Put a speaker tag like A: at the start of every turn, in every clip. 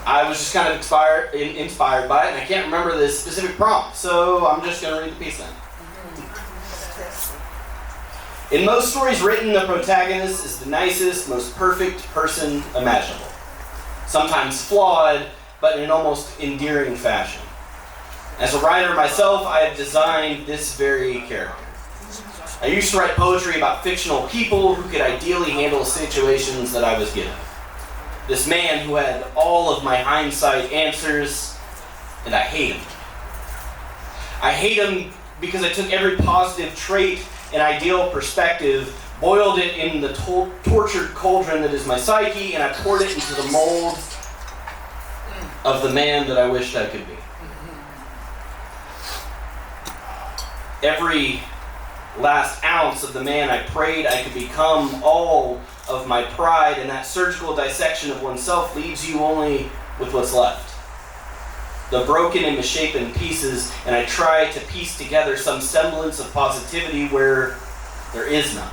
A: I was just kind of inspired by it, and I can't remember the specific prompt, so I'm just going to read the piece then. In most stories written, the protagonist is the nicest, most perfect person imaginable. Sometimes flawed, but in an almost endearing fashion. As a writer myself, I have designed this very character. I used to write poetry about fictional people who could ideally handle situations that I was given. This man who had all of my hindsight answers, and I hate him. I hate him because I took every positive trait and ideal perspective, boiled it in the tortured cauldron that is my psyche, and I poured it into the mold of the man that I wished I could be. Every last ounce of the man I prayed I could become, all of my pride, and that surgical dissection of oneself leaves you only with what's left. The broken and misshapen pieces, and I try to piece together some semblance of positivity where there is none.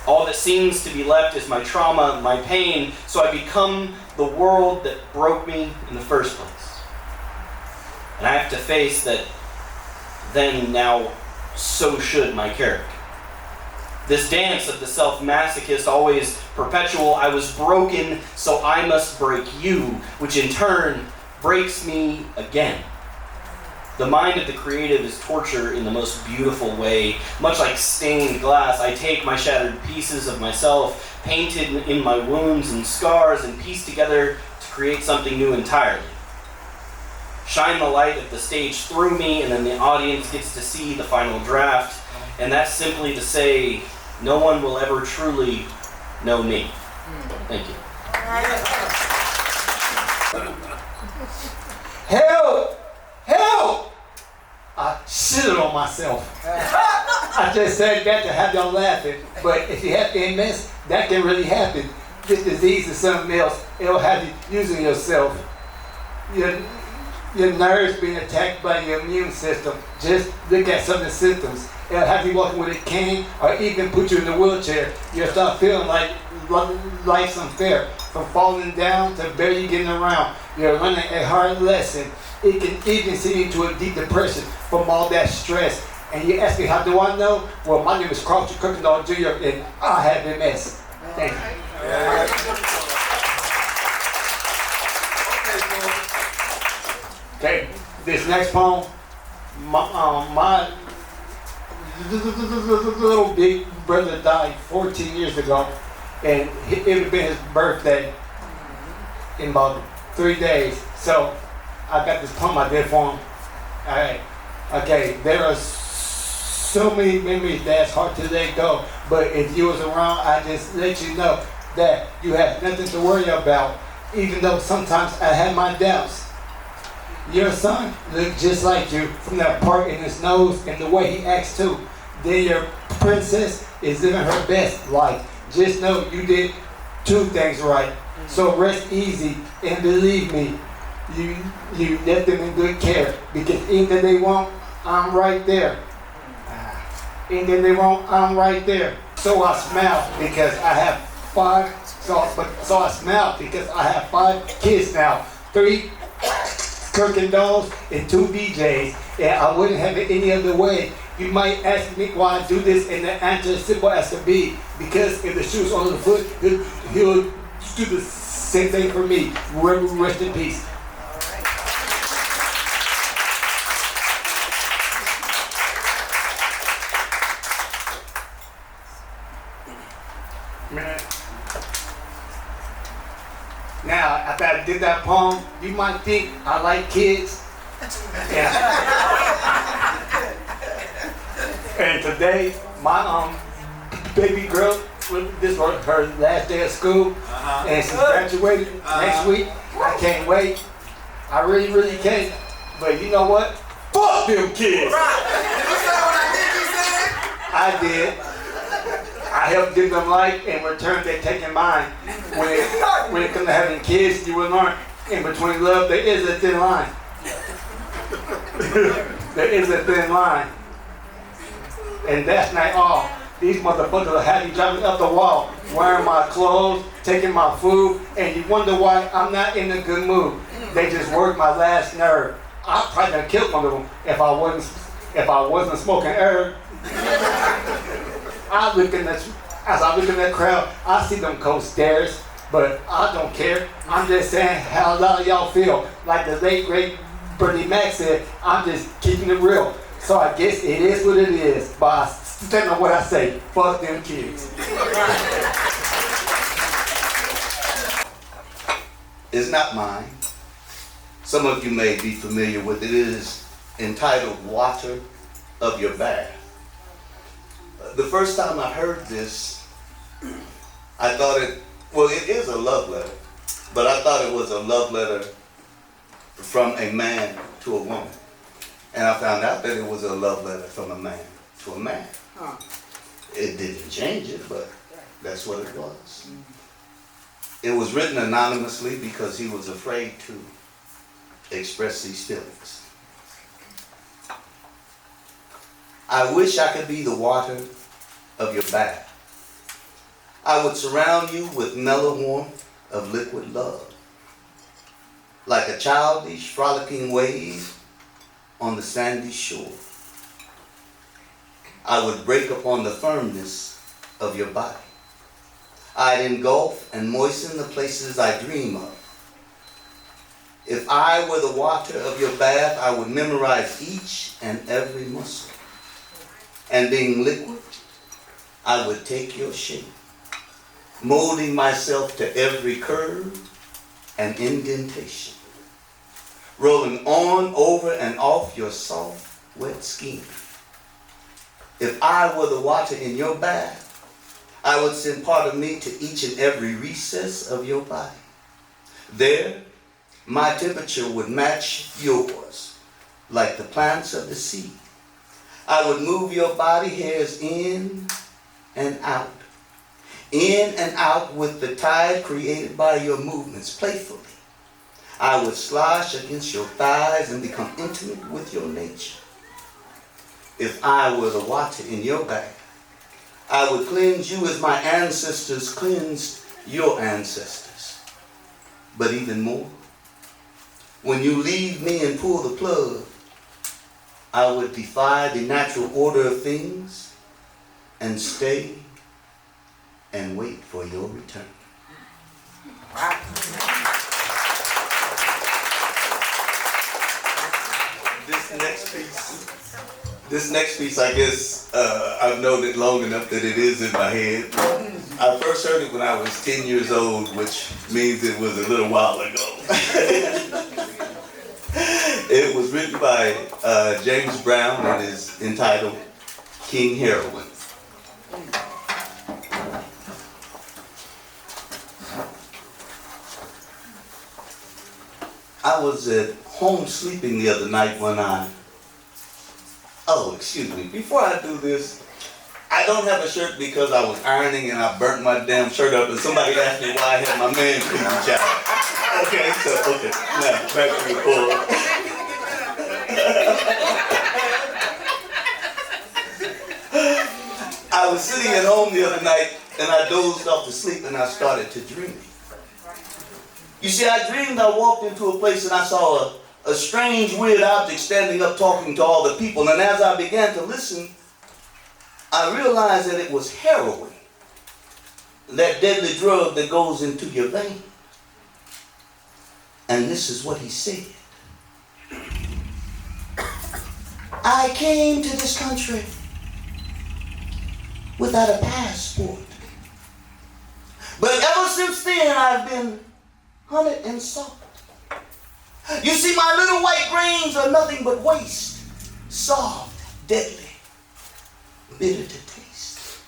A: All that seems to be left is my trauma, my pain, so I become the world that broke me in the first place. And I have to face that then, now, so should my character. This dance of the self-masochist, always perpetual, I was broken, so I must break you, which in turn breaks me again. The mind of the creative is torture in the most beautiful way. Much like stained glass, I take my shattered pieces of myself, painted in my wounds and scars, and piece together to create something new entirely. Shine the light of the stage through me, and then the audience gets to see the final draft. And that's simply to say, no one will ever truly know me. Thank you.
B: Help! Help! I shitted on myself. I just said that to have y'all laughing. But if you have MS, that can really happen. This disease is something else. It'll have you using yourself. Your nerves being attacked by your immune system. Just look at some of the symptoms. It'll have you walking with a cane or even put you in a wheelchair. You'll start feeling like life's unfair. From falling down to barely getting around. You're learning a hard lesson. It can even send you into a deep depression from all that stress. And you ask me, how do I know? Well, my name is Carl Kirkendall Jr. and I have MS. Thank you. Okay, this next poem, my little big brother died 14 years ago, and it would have been his birthday in about 3 days. So I got this poem I did for him. All right. Okay, there are so many memories that's hard to let go, but if you was around, I just let you know that you have nothing to worry about, even though sometimes I had my doubts. Your son looked just like you from that part in his nose and the way he acts too. Then your princess is living her best life. Just know you did 2 things right. So rest easy and believe me, you left them in good care. Because even if they won't, I'm right there. Even if they won't, I'm right there. So I smile because I have 5. So I smile because I have 5 kids now. 3 Kirkendalls and 2 BJs, and I wouldn't have it any other way. You might ask me why I do this, and the answer is simple as to be. Because if the shoe's on the foot, he'll do the same thing for me. Rest in peace. Now, after I did that poem, you might think I like kids. Yeah. And today, my baby girl, this was her last day of school, and she's graduated next week. I can't wait. I really, really can't. But you know what? Fuck them kids.
C: Right. You said what I think you said?
B: I did. I helped give them life, in return they're taking mine. When it comes to having kids, you will learn in between love, there is a thin line. There is a thin line. And that's not all. These motherfuckers had me jumping up the wall, wearing my clothes, taking my food, and you wonder why I'm not in a good mood. They just worked my last nerve. I probably done killed one of them if I wasn't smoking herb. As I look in that crowd, I see them cold stares, but I don't care. I'm just saying how a lot of y'all feel. Like the late great Bernie Mac said, I'm just keeping it real. So I guess it is what it is. But I stand on what I say. Fuck them kids.
D: It's not mine. Some of you may be familiar with it. It is entitled Water of Your Bath. The first time I heard this, I thought it is a love letter, but I thought it was a love letter from a man to a woman. And I found out that it was a love letter from a man to a man. It didn't change it, but that's what it was. It was written anonymously because he was afraid to express these feelings. I wish I could be the water of your bath. I would surround you with mellow warmth of liquid love, like a childish, frolicking wave on the sandy shore. I would break upon the firmness of your body. I'd engulf and moisten the places I dream of. If I were the water of your bath, I would memorize each and every muscle. And being liquid, I would take your shape, molding myself to every curve and indentation, rolling on, over, and off your soft, wet skin. If I were the water in your bath, I would send part of me to each and every recess of your body. There, my temperature would match yours, like the plants of the sea. I would move your body hairs in and out with the tide created by your movements playfully. I would slosh against your thighs and become intimate with your nature. If I were the water in your bath, I would cleanse you as my ancestors cleansed your ancestors. But even more, when you leave me and pull the plug, I would defy the natural order of things and stay and wait for your return. This next piece, I guess I've known it long enough that it is in my head. I first heard it when I was 10 years old, which means it was a little while ago. It was written by James Brown and is entitled King Heroin. I was at home sleeping the other night when before I do this, I don't have a shirt because I was ironing and I burnt my damn shirt up and somebody asked me why I had my man coochie out. Okay, now back to the board. I was sitting at home the other night and I dozed off to sleep and I started to dream. You see, I dreamed I walked into a place and I saw a strange, weird object standing up talking to all the people. And as I began to listen, I realized that it was heroin, that deadly drug that goes into your vein. And this is what he said. I came to this country without a passport. But ever since then, I've been hunted and sought. You see, my little white brains are nothing but waste, soft, deadly, bitter to taste.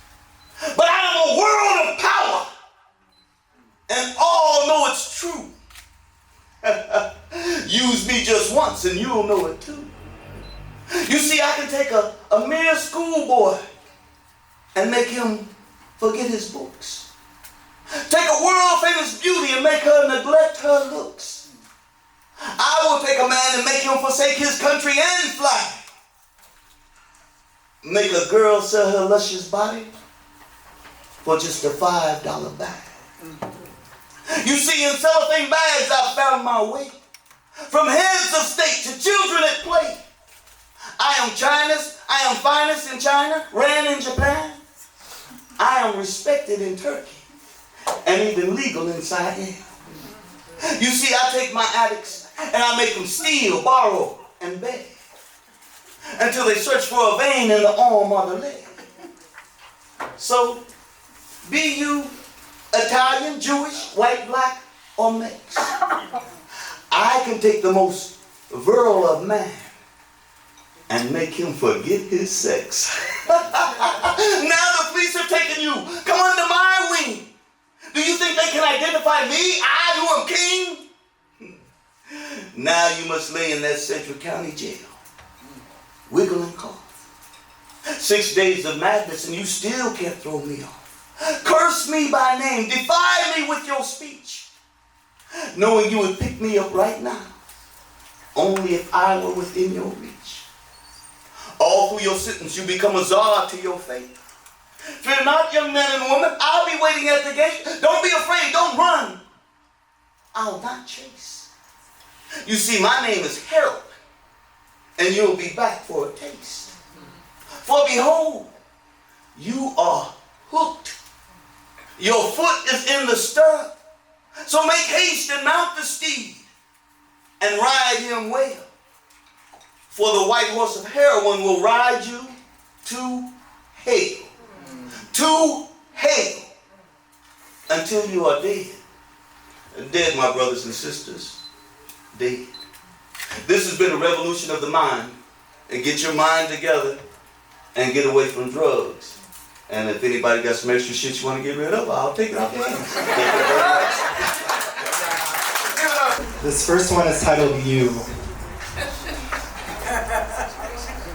D: But I am a world of power, and all know it's true. Use me just once and you'll know it too. You see, I can take a mere schoolboy and make him forget his books. Take a world-famous beauty and make her neglect her looks. I will take a man and make him forsake his country and fly. Make a girl sell her luscious body for just a $5 bag. You see, in cellophane bags I found my way, from heads of state to children at play. I am finest in China, ran in Japan. I am respected in Turkey, and even legal in Siam. You see, I take my addicts and I make them steal, borrow, and beg, until they search for a vein in the arm or the leg. So, be you Italian, Jewish, white, black, or mixed, I can take the most virile of man and make him forget his sex. Now the police have taken you. Come under my wing. Do you think they can identify me, I who am king? Now you must lay in that Central County jail, wiggle and cough. 6 days of madness and you still can't throw me off. Curse me by name, defy me with your speech, knowing you would pick me up right now, only if I were within your reach. All through your sentence you become a czar to your fate. Fear not, young man and woman, I'll be waiting at the gate. Don't be afraid, don't run. I'll not chase. You see, my name is Harold, and you'll be back for a taste. For behold, you are hooked. Your foot is in the stirrup. So make haste and mount the steed and ride him well. For the white horse of heroin will ride you to hell. To hell. Until you are dead. Dead, my brothers and sisters. Dead. This has been a revolution of the mind. And get your mind together and get away from drugs. And if anybody got some extra shit you want to get rid of, I'll take it off your hands.
E: This first one is titled You.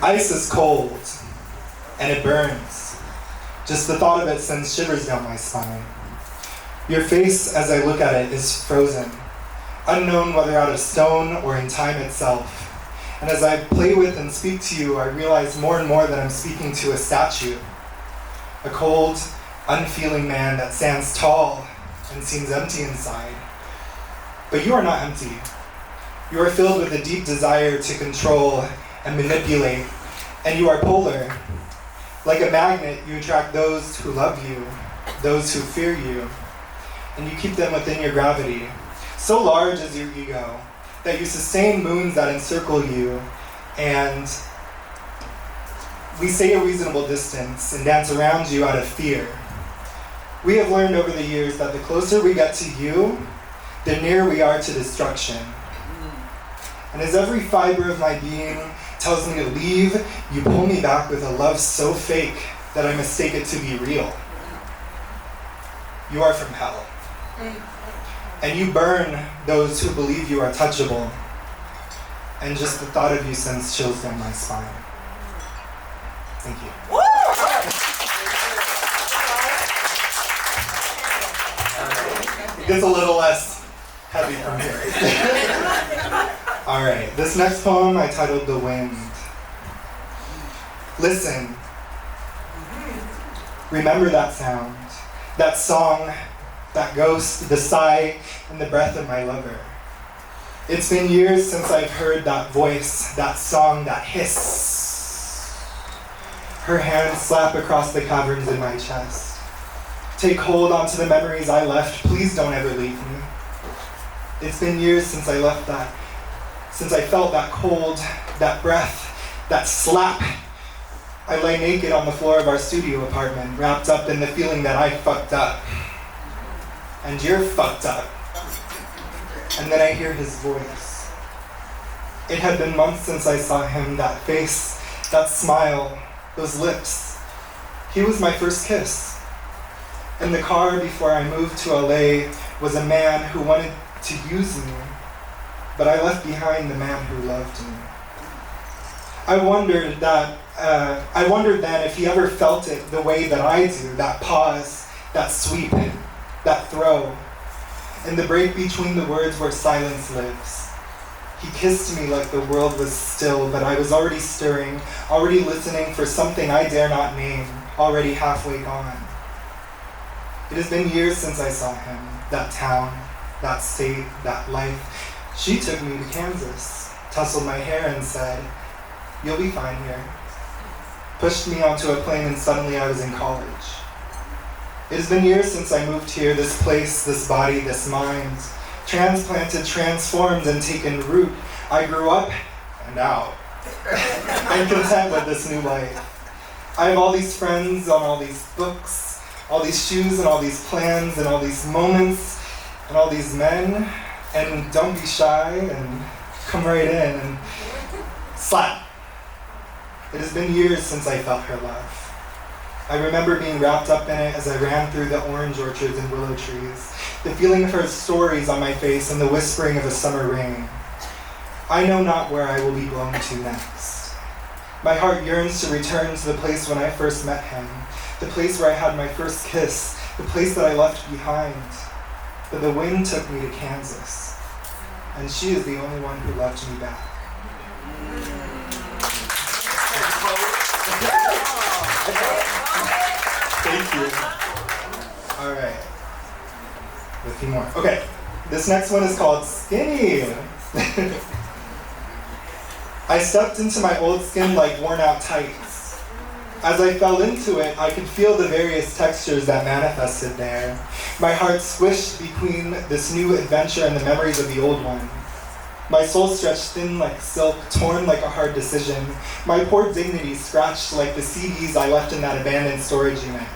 E: Ice is cold, and it burns. Just the thought of it sends shivers down my spine. Your face, as I look at it, is frozen, unknown whether out of stone or in time itself. And as I play with and speak to you, I realize more and more that I'm speaking to a statue. A cold, unfeeling man that stands tall and seems empty inside. But you are not empty. You are filled with a deep desire to control and manipulate, and you are polar. Like a magnet, you attract those who love you, those who fear you, and you keep them within your gravity. So large is your ego that you sustain moons that encircle you, and we stay a reasonable distance and dance around you out of fear. We have learned over the years that the closer we get to you, the nearer we are to destruction. And as every fiber of my being tells me to leave, you pull me back with a love so fake that I mistake it to be real. You are from hell. And you burn those who believe you are touchable. And just the thought of you sends chills down my spine. Thank you. It gets a little less heavy from here. All right, this next poem I titled The Wind. Listen. Remember that sound, that song, that ghost, the sigh, and the breath of my lover. It's been years since I've heard that voice, that song, that hiss. Her hands slap across the caverns in my chest. Take hold onto the memories I left. Please don't ever leave me. It's been years since I left that, since I felt that cold, that breath, that slap. I lay naked on the floor of our studio apartment, wrapped up in the feeling that I fucked up. And you're fucked up. And then I hear his voice. It had been months since I saw him, that face, that smile, those lips. He was my first kiss. In the car before I moved to LA was a man who wanted to use me, but I left behind the man who loved me. I wondered then if he ever felt it the way that I do, that pause, that sweep, that throw, in the break between the words where silence lives. He kissed me like the world was still, but I was already stirring, already listening for something I dare not name, already halfway gone. It has been years since I saw him, that town, that state, that life. She took me to Kansas, tousled my hair and said, "You'll be fine here." Pushed me onto a plane and suddenly I was in college. It has been years since I moved here, this place, this body, this mind. Transplanted, transformed, and taken root. I grew up and out. I'm content with this new life. I have all these friends on all these books, all these shoes and all these plans and all these moments and all these men. And don't be shy and come right in and slap. It has been years since I felt her love. I remember being wrapped up in it as I ran through the orange orchards and willow trees, the feeling of her stories on my face and the whispering of a summer rain. I know not where I will be blown to next. My heart yearns to return to the place when I first met him, the place where I had my first kiss, the place that I left behind. But the wind took me to Kansas, and she is the only one who loved me back. Thank you. All right. A few more. Okay. This next one is called Skinny. I stepped into my old skin like worn out tights. As I fell into it, I could feel the various textures that manifested there. My heart squished between this new adventure and the memories of the old one. My soul stretched thin like silk, torn like a hard decision. My poor dignity scratched like the CDs I left in that abandoned storage unit.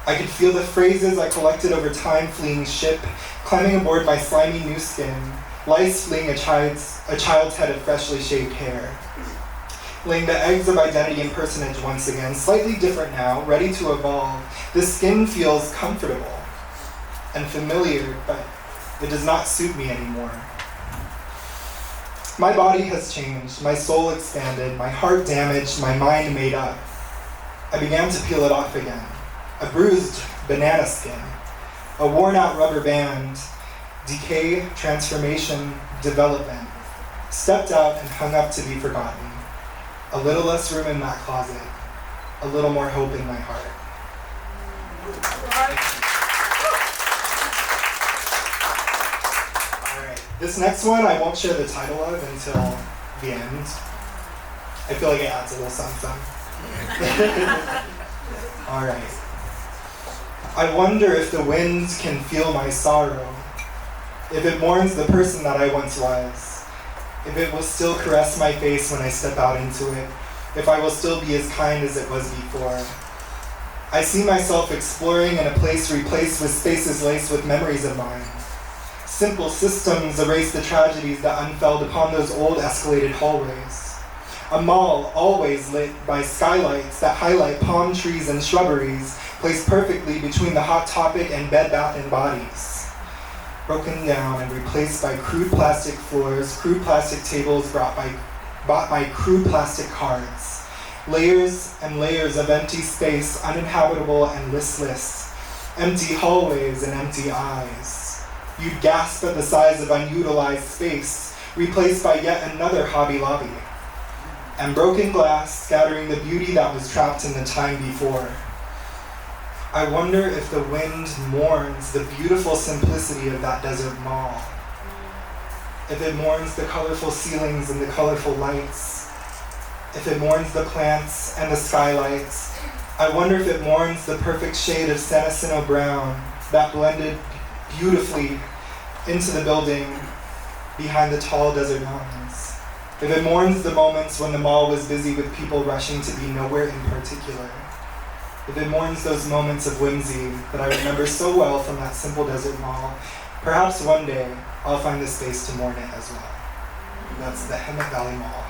E: I could feel the phrases I collected over time fleeing ship, climbing aboard my slimy new skin, lice fleeing a child's head of freshly shaved hair. Laying the eggs of identity and personage once again, slightly different now, ready to evolve. This skin feels comfortable and familiar, but it does not suit me anymore. My body has changed, my soul expanded, my heart damaged, my mind made up. I began to peel it off again. A bruised banana skin, a worn-out rubber band, decay, transformation, development. Stepped out and hung up to be forgotten. A little less room in that closet, a little more hope in my heart. This next one I won't share the title of until the end. I feel like it adds a little something. All right. I wonder if the wind can feel my sorrow, if it mourns the person that I once was, if it will still caress my face when I step out into it, if I will still be as kind as it was before. I see myself exploring in a place replaced with spaces laced with memories of mine. Simple systems erase the tragedies that unfurled upon those old escalated hallways. A mall always lit by skylights that highlight palm trees and shrubberies placed perfectly between the Hot Topic and Bed Bath & Bodies. Broken down and replaced by crude plastic floors, crude plastic tables bought by crude plastic cards. Layers and layers of empty space, uninhabitable and listless. Empty hallways and empty eyes. You'd gasp at the size of unutilized space, replaced by yet another Hobby Lobby. And broken glass scattering the beauty that was trapped in the time before. I wonder if the wind mourns the beautiful simplicity of that desert mall. If it mourns the colorful ceilings and the colorful lights. If it mourns the plants and the skylights. I wonder if it mourns the perfect shade of Senesceno brown that blended beautifully into the building behind the tall desert mountains. If it mourns the moments when the mall was busy with people rushing to be nowhere in particular. If it mourns those moments of whimsy that I remember so well from that simple desert mall, perhaps one day I'll find the space to mourn it as well. That's the Hemet Valley Mall.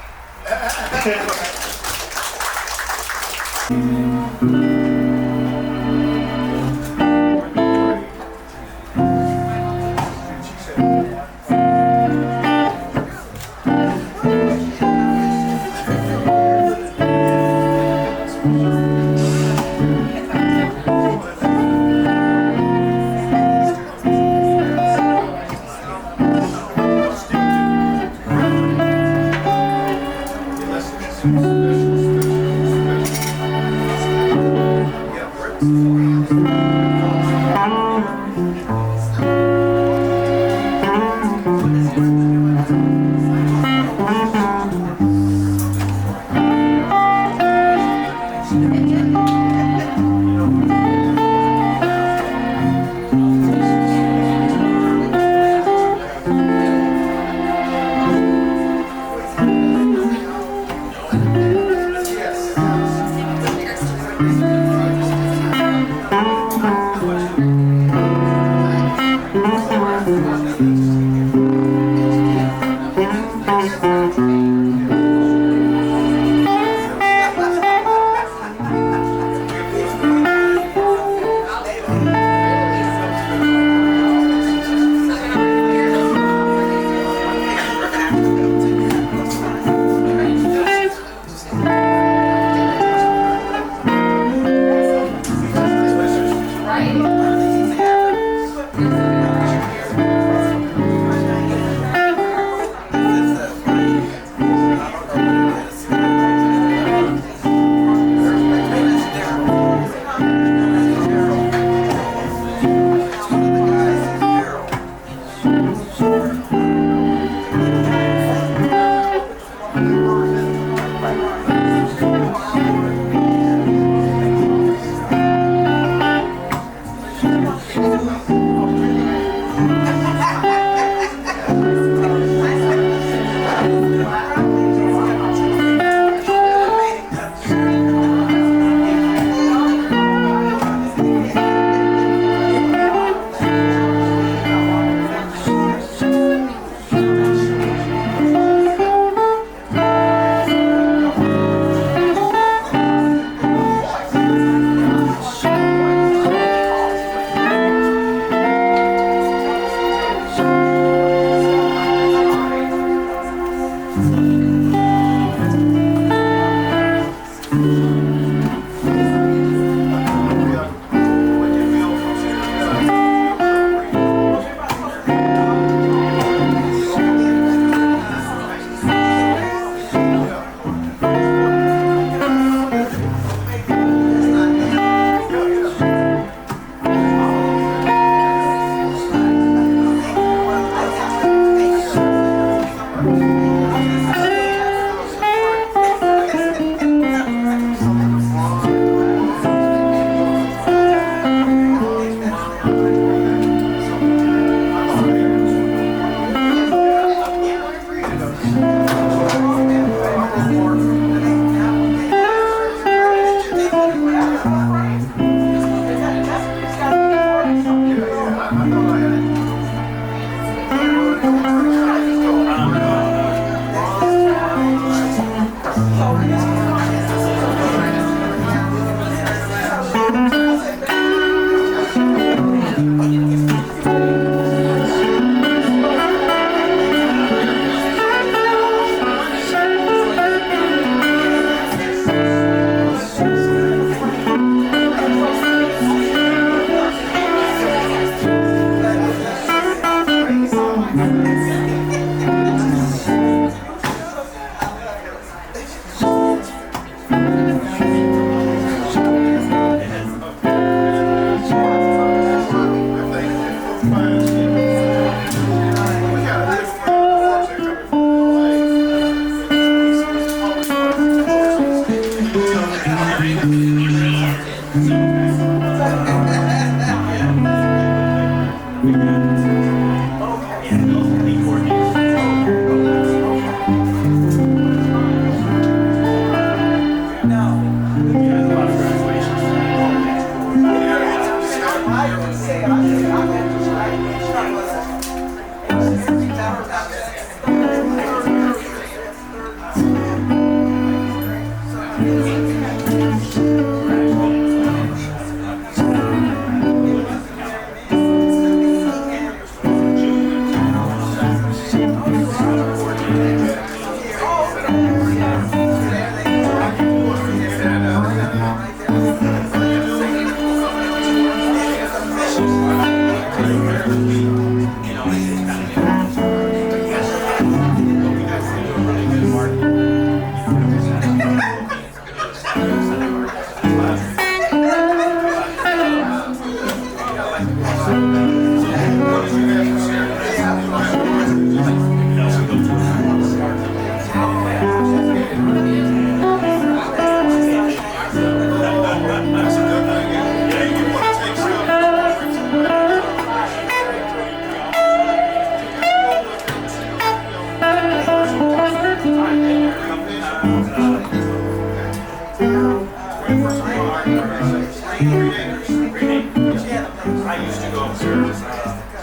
F: I used to go upstairs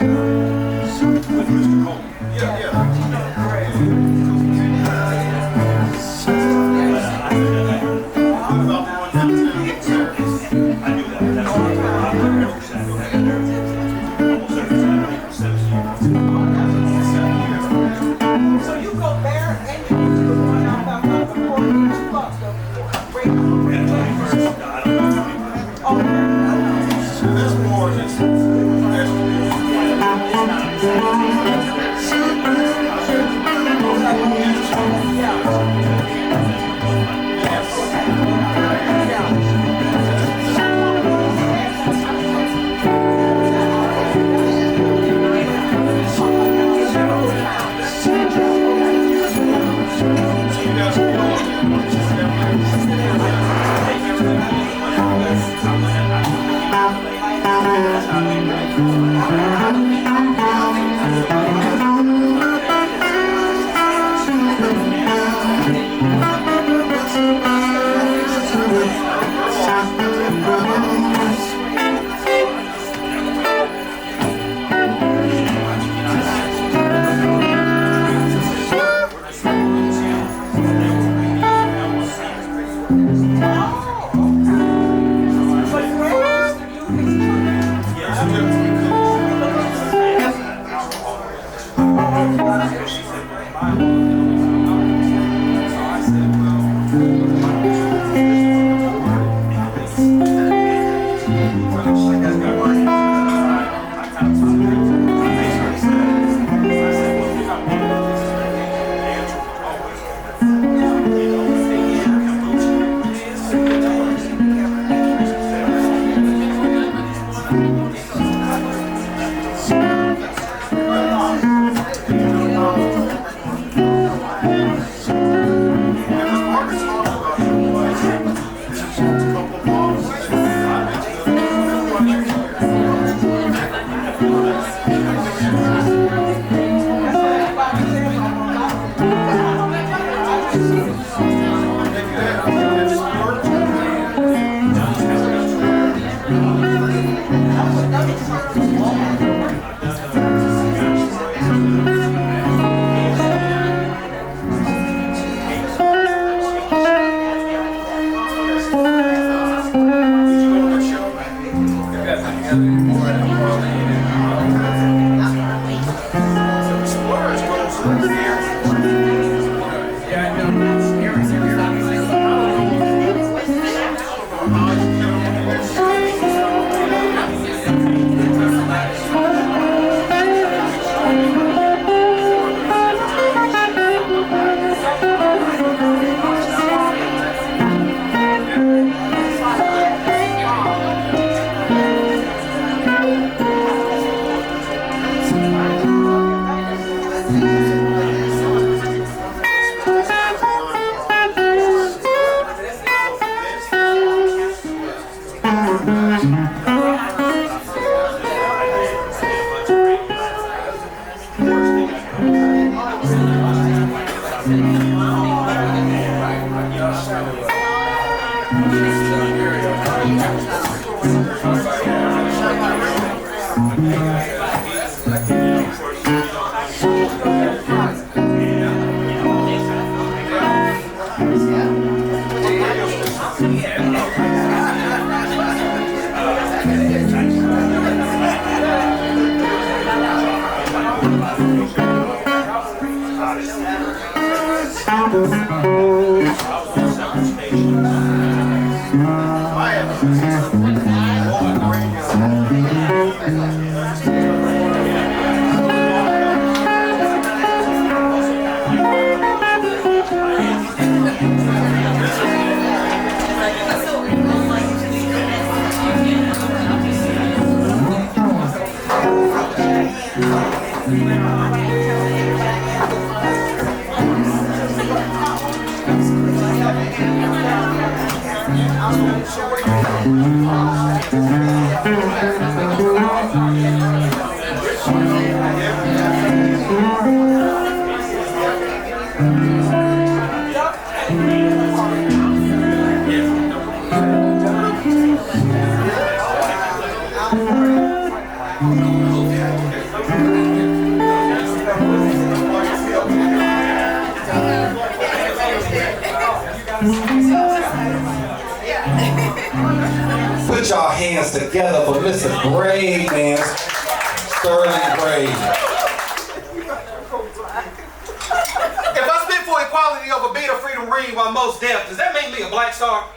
F: with Mr. Coleman.
G: So you go there and you do the one out about the 4-inch bucks, don't you?
F: That's more just
G: Duck
H: Put y'all hands together for Mr. Gray, man. Sterling Gray.
F: If I spit for equality over Beta Freedom Ring while most deaf, does that make me a black star?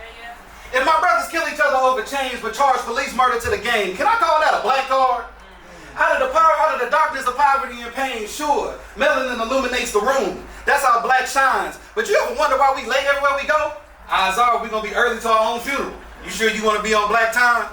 F: If my brothers kill each other over chains but charge police murder to the game, can I call that a black card? Out of the darkness of poverty and pain, sure, melanin illuminates the room. That's how black shines. But you ever wonder why we late everywhere we go? Odds are we're gonna be early to our own funeral. You sure you wanna be on black time?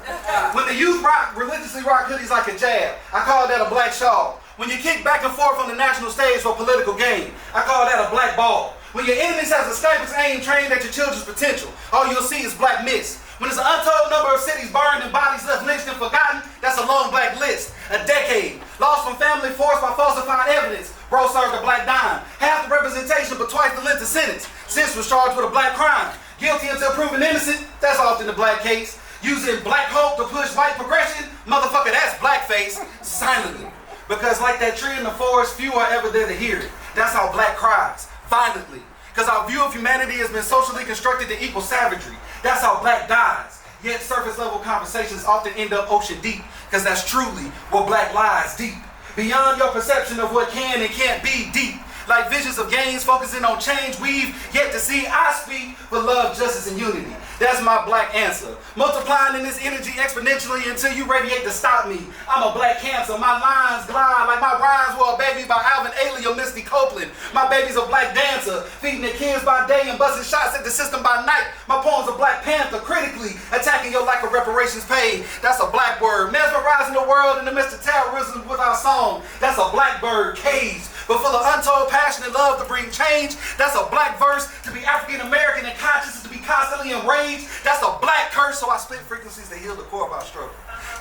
F: When the youth religiously rock hoodies like a jab, I call that a black shawl. When you kick back and forth on the national stage for political gain, I call that a black ball. When your enemies has a sniper's aim trained at your children's potential, all you'll see is black mist. When there's an untold number of cities burned and bodies left lynched and forgotten, that's a long black list. A decade, lost from family forced by falsified evidence. Bro served a black dime. Half the representation but twice the length of sentence. Sis was charged with a black crime. Guilty until proven innocent, that's often the black case. Using black hope to push white progression, motherfucker, that's blackface. Silently. Because like that tree in the forest, few are ever there to hear it. That's how black cries, violently. Because our view of humanity has been socially constructed to equal savagery. That's how black dies. Yet surface level conversations often end up ocean deep. Because that's truly where black lies deep. Beyond your perception of what can and can't be deep. Like visions of gains focusing on change we've yet to see. I speak for love, justice, and unity. That's my black answer. Multiplying in this energy exponentially until you radiate to stop me. I'm a black cancer. My lines glide like my rhymes were a baby by Alvin Ailey or Misty Copeland. My baby's a black dancer, feeding the kids by day and busting shots at the system by night. My poem's a Black Panther, critically attacking your lack of reparations paid. That's a black word. Mesmerizing the world in the midst of terrorism with our song. That's a blackbird cage, but full of untold passion and love to bring change. That's a black verse. To be African American and conscious is to be constantly enraged. That's a black curse, so I split frequencies to heal the core of our struggle.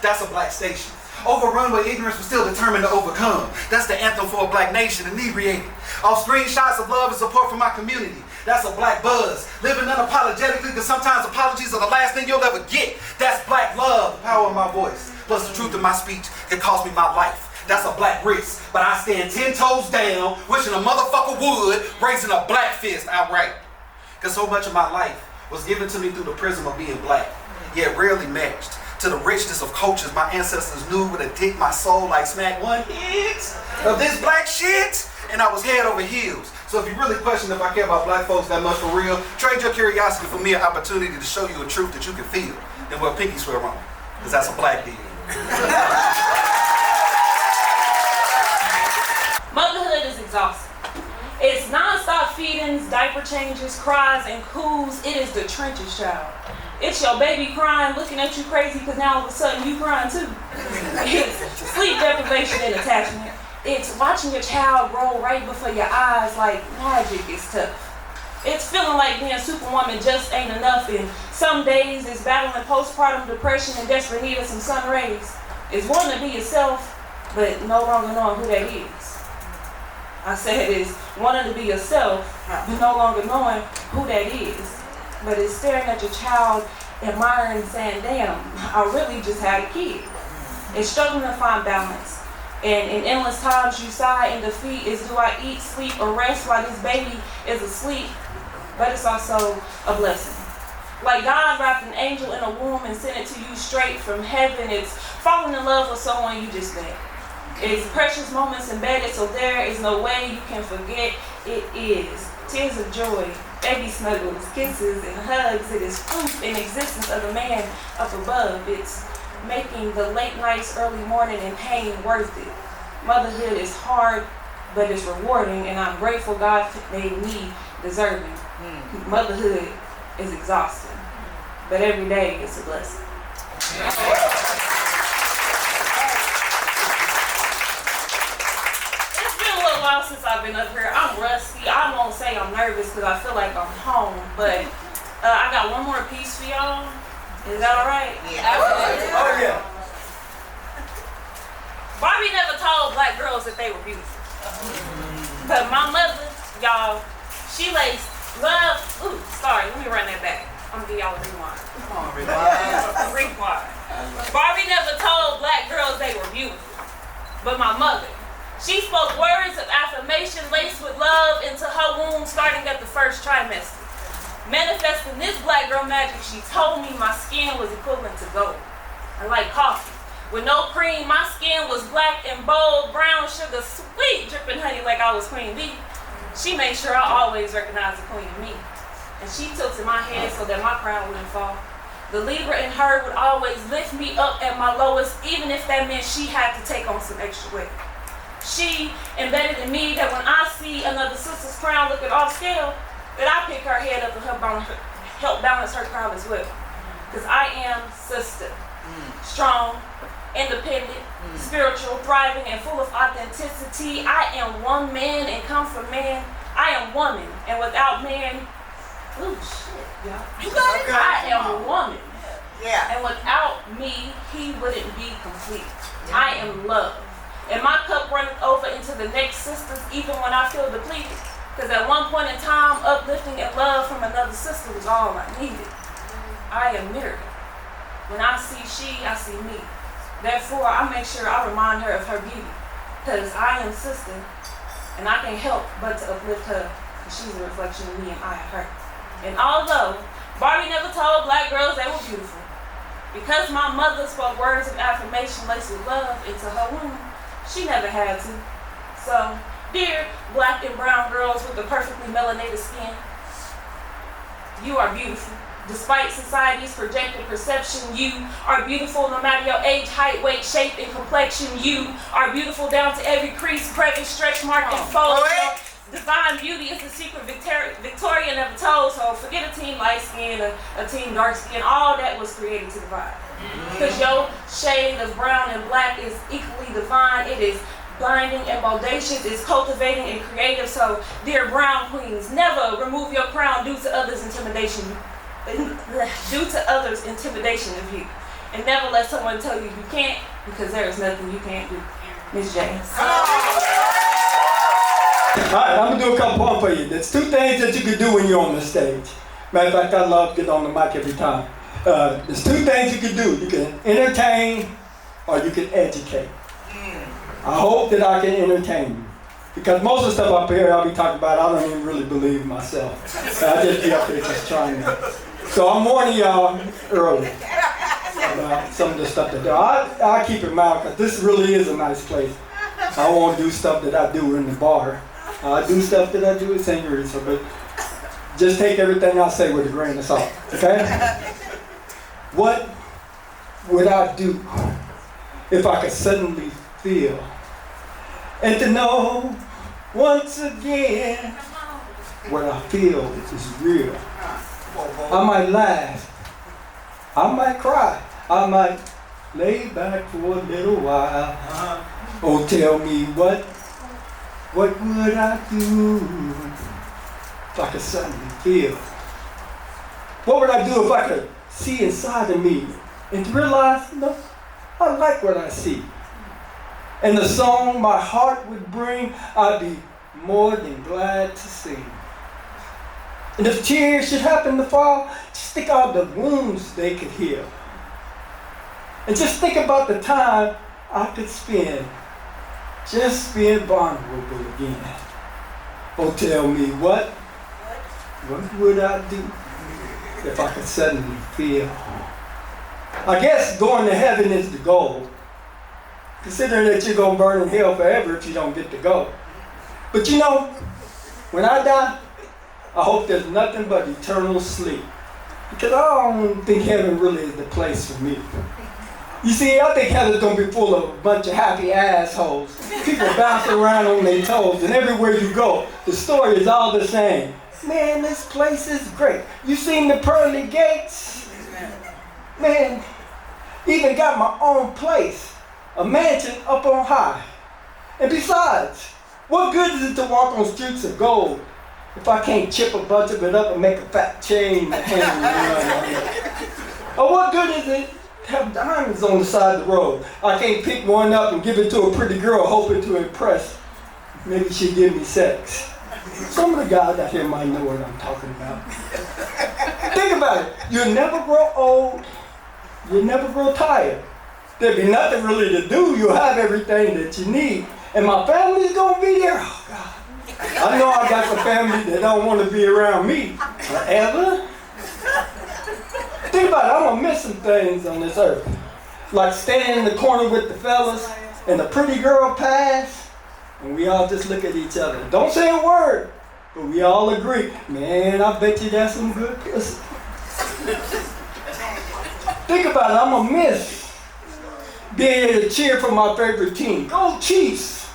F: That's a black station. Overrun with ignorance but still determined to overcome. That's the anthem for a black nation, inebriated. Off screenshots of love and support from my community. That's a black buzz. Living unapologetically because sometimes apologies are the last thing you'll ever get. That's black love, the power of my voice. Plus the truth of my speech can cost me my life. That's a black risk, but I stand 10 toes down, wishing a motherfucker would, raising a black fist outright. Because so much of my life was given to me through the prism of being black, yet rarely matched to the richness of cultures my ancestors knew would have dipped my soul like smack one hit of this black shit, and I was head over heels. So if you really question if I care about black folks that much for real, trade your curiosity for me an opportunity to show you a truth that you can feel, then wear pinky swear on, because that's a black deal.
I: Motherhood is exhausting. It's non-stop feedings, diaper changes, cries, and coos. It is the trenches, child. It's your baby crying, looking at you crazy because now all of a sudden you crying too. It's sleep deprivation and attachment. It's watching your child grow right before your eyes like magic is tough. It's feeling like being Superwoman just ain't enough, and some days it's battling postpartum depression and desperate need of some sun rays. It's wanting to be yourself, but no longer knowing who that is. I said it's wanting to be yourself, but no longer knowing who that is. But it's staring at your child, admiring and saying, damn, I really just had a kid. It's struggling to find balance. And in endless times you sigh in defeat is, do I eat, sleep, or rest while this baby is asleep? But it's also a blessing. Like God wrapped an angel in a womb and sent it to you straight from heaven. It's falling in love with someone you just met. It's precious moments embedded, so there is no way you can forget. It is tears of joy, baby snuggles, kisses, and hugs. It is proof in existence of a man up above. It's making the late nights, early morning, and pain worth it. Motherhood is hard, but it's rewarding, and I'm grateful God made me deserving. Motherhood is exhausting, but every day it's a blessing. Since I've been up here, I'm rusty. I won't say I'm nervous because I feel like I'm home, but I got one more piece for y'all. Is that all right?
C: Yeah. Oh yeah.
I: Barbie never told black girls that they were beautiful. But my mother, y'all, she laced love. Ooh, sorry, let me run that back. I'm gonna give y'all a rewind.
C: Come on, rewind.
I: Rewind. Barbie never told black girls they were beautiful. But my mother, she spoke words of affirmation laced with love into her womb starting at the first trimester. Manifesting this black girl magic, she told me my skin was equivalent to gold. I like coffee. With no cream, my skin was black and bold, brown sugar, sweet, dripping honey like I was Queen Bee. She made sure I always recognized the queen in me. And she tilted my head so that my crown wouldn't fall. The Libra in her would always lift me up at my lowest, even if that meant she had to take on some extra weight. She embedded in me that when I see another sister's crown looking off scale, that I pick her head up and help balance her crown as well. Because I am sister. Strong, independent, spiritual, thriving, and full of authenticity. I am one man and come from man. I am woman, and without man, ooh shit, y'all. I am a woman.
G: Yeah.
I: And without me, he wouldn't be complete. I am love. And my cup runneth over into the next sisters, even when I feel depleted. Because at one point in time, uplifting and love from another sister was all I needed. I am Mary. When I see she, I see me. Therefore, I make sure I remind her of her beauty. Because I am sister, and I can't help but to uplift her. Because she's a reflection of me and I of her. And although Barbie never told black girls they were beautiful, because my mother spoke words of affirmation laced with love into her womb, she never had to. So, dear black and brown girls with the perfectly melanated skin, you are beautiful. Despite society's projected perception, you are beautiful no matter your age, height, weight, shape, and complexion. You are beautiful down to every crease, crevice, stretch mark, and fold. Divine beauty is the secret Victoria never told, so forget a team light skin, a team dark skin. All that was created to divide. Because your shade of brown and black is equally divine. It is blinding and bodacious, it's cultivating and creative. So, dear brown queens, never remove your crown due to others' intimidation. Due to others' intimidation of you. And never let someone tell you you can't, because there is nothing you can't do. Miss James.
J: Alright, I'm gonna do a couple poems for you. There's two things that you can do when you're on the stage. Matter of fact, I love getting on the mic every time. There's two things you can do. You can entertain or you can educate. I hope that I can entertain you. Because most of the stuff up here I'll be talking about, I don't even really believe myself. I just be up here just trying to. So I'm warning y'all early about some of the stuff that I'll keep it mild because this really is a nice place. I won't do stuff that I do in the bar. I do stuff that I do at Sangria, but just take everything I say with a grain of salt, okay? What would I do if I could suddenly feel and to know once again what I feel is real? I might laugh, I might cry, I might lay back for a little while. Oh, tell me what would I do if I could suddenly feel? What would I do if I could see inside of me and realize, no, I like what I see. And the song my heart would bring, I'd be more than glad to sing. And if tears should happen to fall, just think of the wounds they could heal. And just think about the time I could spend just being vulnerable again. Oh, tell me what would I do if I could suddenly feel? I guess going to heaven is the goal, considering that you're going to burn in hell forever if you don't get to go. But you know, when I die, I hope there's nothing but eternal sleep, because I don't think heaven really is the place for me. You see, I think heaven's going to be full of a bunch of happy assholes, people bouncing around on their toes, and everywhere you go, the story is all the same. Man, this place is great. You seen the pearly gates? Man, even got my own place, a mansion up on high. And besides, what good is it to walk on streets of gold if I can't chip a bunch of it up and make a fat chain to hang around? Or what good is it to have diamonds on the side of the road? I can't pick one up and give it to a pretty girl hoping to impress. Maybe she'll give me sex. Some of the guys out here might know what I'm talking about. Think about it. You'll never grow old. You'll never grow tired. There'll be nothing really to do. You'll have everything that you need. And my family's going to be there. Oh, God. I know I got some family that don't want to be around me. forever. Think about it, I'm gonna miss some things on this earth. Like standing in the corner with the fellas and the pretty girl pass, and we all just look at each other. Don't say a word, but we all agree, man, I bet you that's some good pussy. Think about it, I'm gonna miss being able to cheer for my favorite team. Go Chiefs!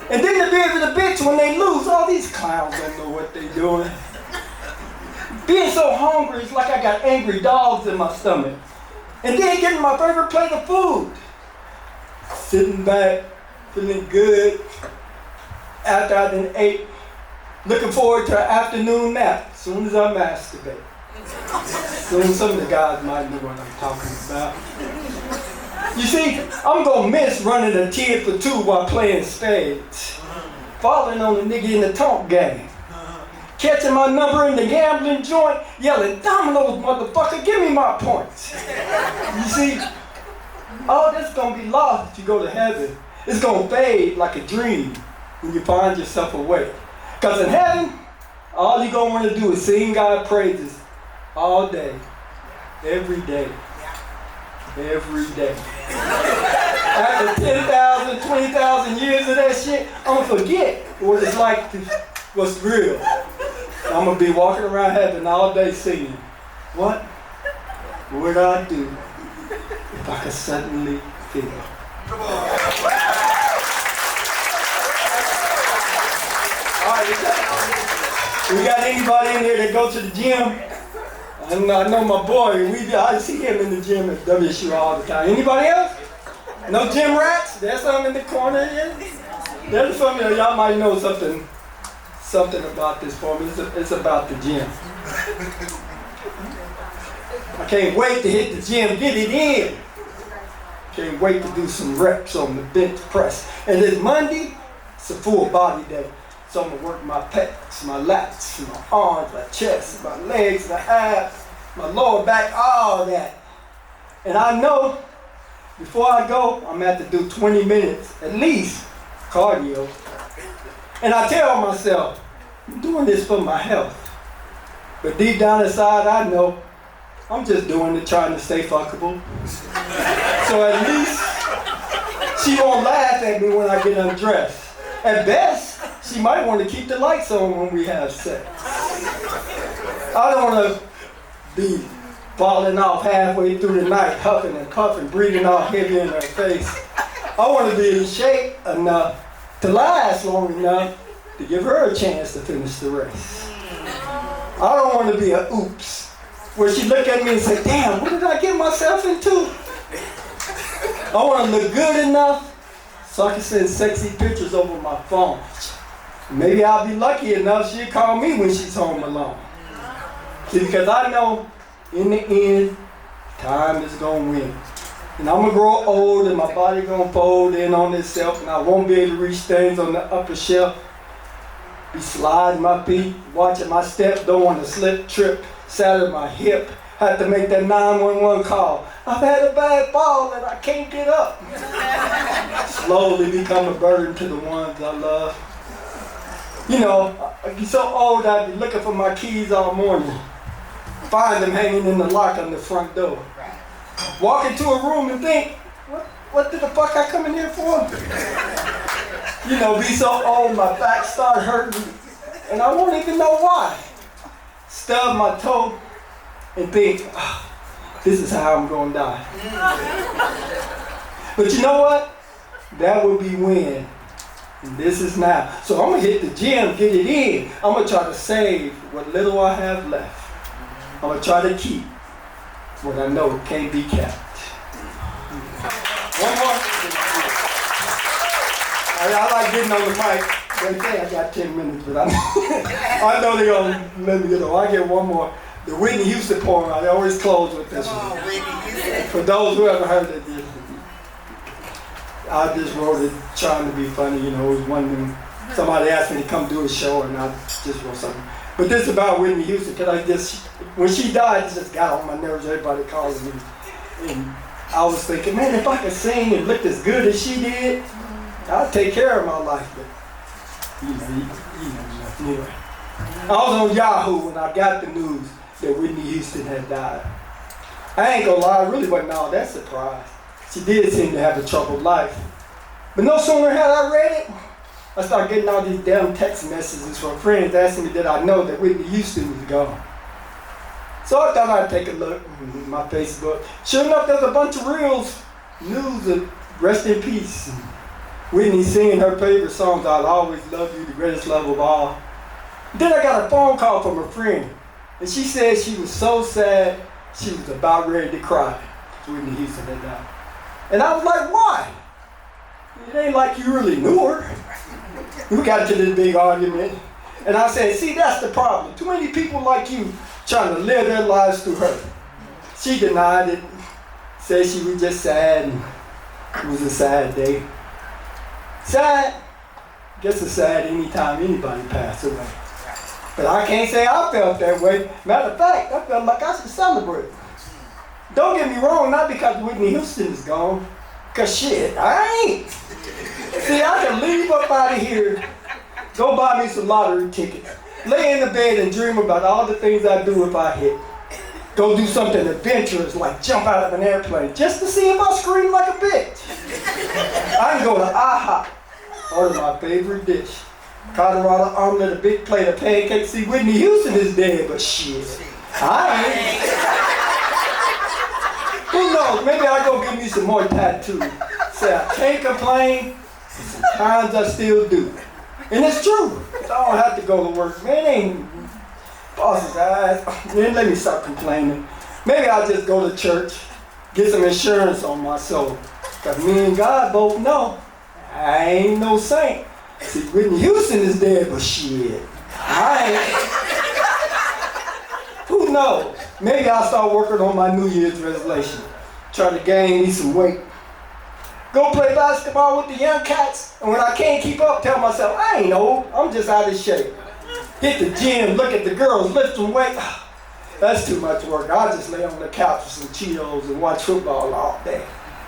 J: And then to be able to bitch when they lose. All these clowns don't know what they're doing. Being so hungry, it's like I got angry dogs in my stomach. And then getting my favorite plate of food. Sitting back, feeling good after I done ate. Looking forward to an afternoon nap as soon as I masturbate. Soon some of the guys might know what I'm talking about. You see, I'm gonna miss running a 10 for 2 while playing spades. Falling on a nigga in the tonk game. Catching my number in the gambling joint, yelling, "Dominoes, motherfucker, give me my points." You see, all this gonna be lost if you go to heaven. It's gonna fade like a dream when you find yourself awake. Because in heaven, all you're gonna wanna do is sing God praises all day, every day, every day. After 10,000, 20,000 years of that shit, I'm gonna forget what it's like to, what's real. I'm gonna be walking around heaven all day singing, what would I do if I could suddenly feel?
F: Come on.
J: All right, we got anybody in here that go to the gym? I know my boy, I see him in the gym at WSU all the time. Anybody else? No gym rats? There's some in the corner here. There's some of y'all might know something about this for me. It's about the gym. I can't wait to hit the gym, get it in. Can't wait to do some reps on the bench press. And this Monday, it's a full body day. So I'm gonna work my pecs, my lats, my arms, my chest, my legs, my abs, my lower back, all that. And I know before I go, I'm gonna have to do 20 minutes at least cardio. And I tell myself, I'm doing this for my health. But deep down inside, I know I'm just doing it trying to stay fuckable. So at least she won't laugh at me when I get undressed. At best, she might want to keep the lights on when we have sex. I don't want to be falling off halfway through the night, huffing and puffing, breathing all heavy in her face. I want to be in shape enough to last long enough to give her a chance to finish the race. I don't want to be a oops, where she look at me and say, damn, what did I get myself into? I want to look good enough so I can send sexy pictures over my phone. Maybe I'll be lucky enough she'll call me when she's home alone. See, because I know in the end, time is going to win. And I'm going to grow old and my body going to fold in on itself and I won't be able to reach things on the upper shelf. Be sliding my feet, watching my steps, don't want to slip, trip, shatter my hip. Have to make that 911 call. I've had a bad fall and I can't get up. Slowly become a burden to the ones I love. You know, I get so old I'd be looking for my keys all morning. Find them hanging in the lock on the front door. Walk into a room and think, what the fuck I come in here for? You know, be so old my back start hurting and I won't even know why. Stub my toe and think, this is how I'm gonna die. But you know what? That would be when. And this is now. So I'm gonna hit the gym, get it in. I'm gonna try to save what little I have left. I'm gonna try to keep what I know can't be kept. One more. I like getting on the mic. They say I got 10 minutes, but I know they're gonna let me get on. I get one more. The Whitney Houston poem, I always close with this one. For those who haven't heard it, I just wrote it trying to be funny, you know, it was one of them, somebody asked me to come do a show and I just wrote something. But this is about Whitney Houston, because when she died, it just got on my nerves, everybody calling me. And I was thinking, man, if I could sing and look as good as she did, I'd take care of my life. But, you know, anyway. I was on Yahoo when I got the news that Whitney Houston had died. I ain't gonna lie, I really wasn't all that surprised. She did seem to have a troubled life. But no sooner had I read it, I started getting all these damn text messages from friends asking me did I know that Whitney Houston was gone. So I thought I'd take a look at my Facebook. Sure enough, there's a bunch of reels, news of rest in peace. And Whitney singing her favorite songs, I'll always love you, the greatest love of all. Then I got a phone call from a friend, and she said she was so sad, she was about ready to cry. Whitney Houston had died. And I was like, why? It ain't like you really knew her. We got into this big argument, and I said, see, that's the problem. Too many people like you trying to live their lives through her. She denied it, said she was just sad, and it was a sad day. Sad? Gets a sad anytime anybody passes away. But I can't say I felt that way. Matter of fact, I felt like I should celebrate. Don't get me wrong, not because Whitney Houston is gone. Cause shit, I ain't. See, I can leave up out of here, go buy me some lottery tickets, lay in the bed and dream about all the things I do if I hit. Go do something adventurous like jump out of an airplane just to see if I scream like a bitch. I can go to IHOP, order my favorite dish. Colorado omelet, a big plate of pancakes. See, Whitney Houston is dead, but shit, I ain't. Who knows? Maybe I'll go get me some more tattoos. Say I can't complain, sometimes I still do. And it's true. I don't have to go to work. Man, ain't boss's eyes. Man, let me stop complaining. Maybe I'll just go to church, get some insurance on my soul. Cause me and God both know I ain't no saint. See, Whitney Houston is dead, but shit, I ain't. Who knows? Maybe I'll start working on my New Year's resolution. Try to gain me some weight. Go play basketball with the young cats, and when I can't keep up, tell myself, I ain't old, I'm just out of shape. Hit the gym, look at the girls, lift some weight. That's too much work. I'll just lay on the couch with some Cheetos and watch football all day.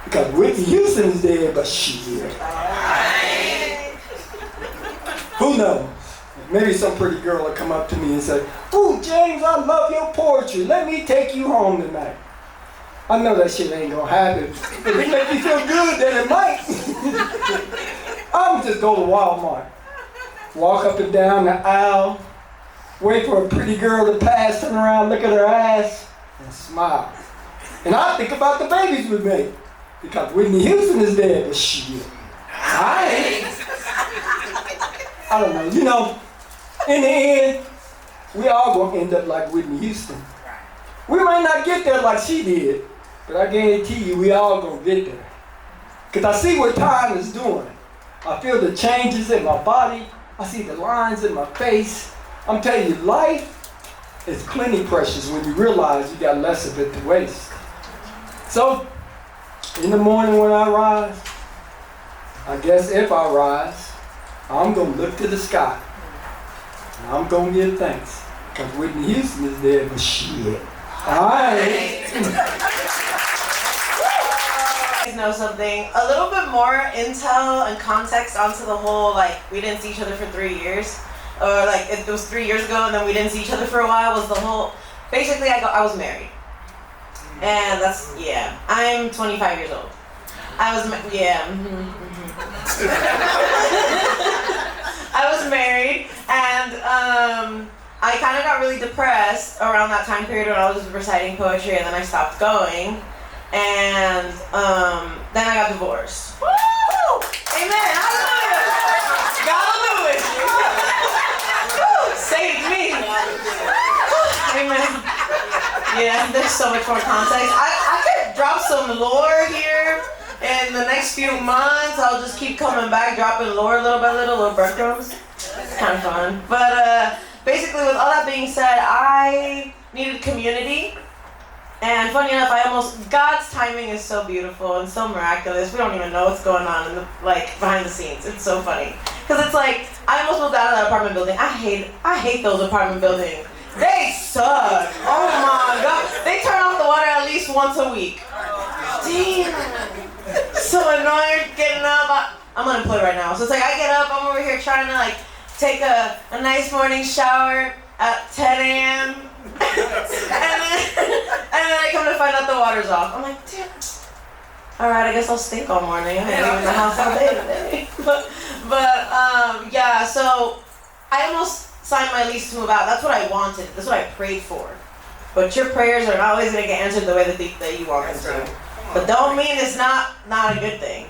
J: Because Whitney Houston is dead, but shit. Who knows? Maybe some pretty girl will come up to me and say, ooh, James, I love your poetry. Let me take you home tonight. I know that shit ain't gonna happen. But it make me feel good that it might. I'm just go to Walmart. Walk up and down the aisle. Wait for a pretty girl to pass, turn around, look at her ass, and smile. And I think about the babies we made. Because Whitney Houston is dead, but shit, I ain't. I don't know. You know, in the end, we all gonna end up like Whitney Houston. We might not get there like she did, but I guarantee you we all gonna get there. Because I see what time is doing. I feel the changes in my body. I see the lines in my face. I'm telling you, life is plenty precious when you realize you got less of it to waste. So, in the morning when I rise, I guess if I rise, I'm going to look to the sky. And I'm going to give thanks. Because Whitney Houston is dead, but shit, I ain't.
K: Know something, a little bit more intel and context onto the whole, like, we didn't see each other for 3 years. Or, like, it was 3 years ago and then we didn't see each other for a while, was the whole, basically, I was married. And that's, yeah, I'm 25 years old. I was married, and I kind of got really depressed around that time period when I was reciting poetry, and then I stopped going, and then I got divorced. Woo! Amen! Hallelujah! God will do it! Woo! Saved me! Amen. Yeah, there's so much more context. I could drop some lore here. In the next few months, I'll just keep coming back, dropping lore little by little breadcrumbs. It's kind of fun. But basically, with all that being said, I needed community. And funny enough, God's timing is so beautiful and so miraculous. We don't even know what's going on in the, behind the scenes. It's so funny. Because it's like, I almost moved out of that apartment building. I hate those apartment buildings. They suck. Oh my God. They turn off the water at least once a week. Damn. So annoying getting up. I'm unemployed right now. So it's like I get up, I'm over here trying to take a nice morning shower at 10 a.m. and then I come to find out the water's off. I'm like, damn. All right, I guess I'll stink all morning. I ain't leaving the house all day today. Yeah. So I almost signed my lease to move out. That's what I wanted. That's what I prayed for. But your prayers are not always gonna get answered the way that you want them to. But don't mean it's not a good thing,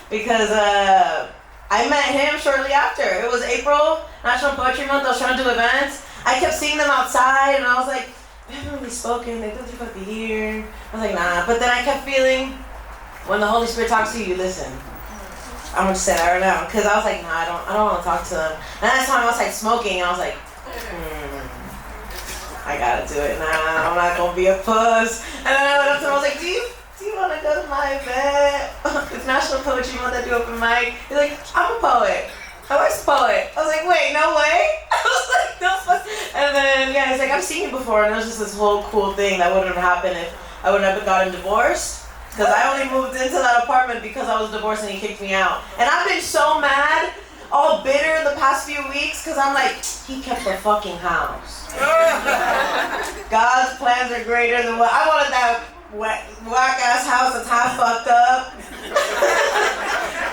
K: because I met him shortly after. It was April, National Poetry Month. I was trying to do events. I kept seeing them outside, and I was like, we haven't really spoken. They did about the year. I was like, nah. But then I kept feeling, when the Holy Spirit talks to you, you listen. I'm gonna say that right now, because I was like, nah, I don't want to talk to them. And that's time I was like smoking, and I was like, I gotta do it now. I'm not gonna be a puss. And then I went up to him. I was like, do you want to go to my event? It's National Poetry Month. I do open mic. He's like, I'm a poet. I was a poet. I was like, wait, no way. I was like, no. And then yeah, he's like, I've seen you before, and it was just this whole cool thing that wouldn't have happened if I wouldn't have gotten divorced. Because I only moved into that apartment because I was divorced and he kicked me out. And I've been so mad, all bitter the past few weeks, because I'm like, he kept the fucking house. God's plans are greater than what I wanted. That whack ass house that's half fucked up.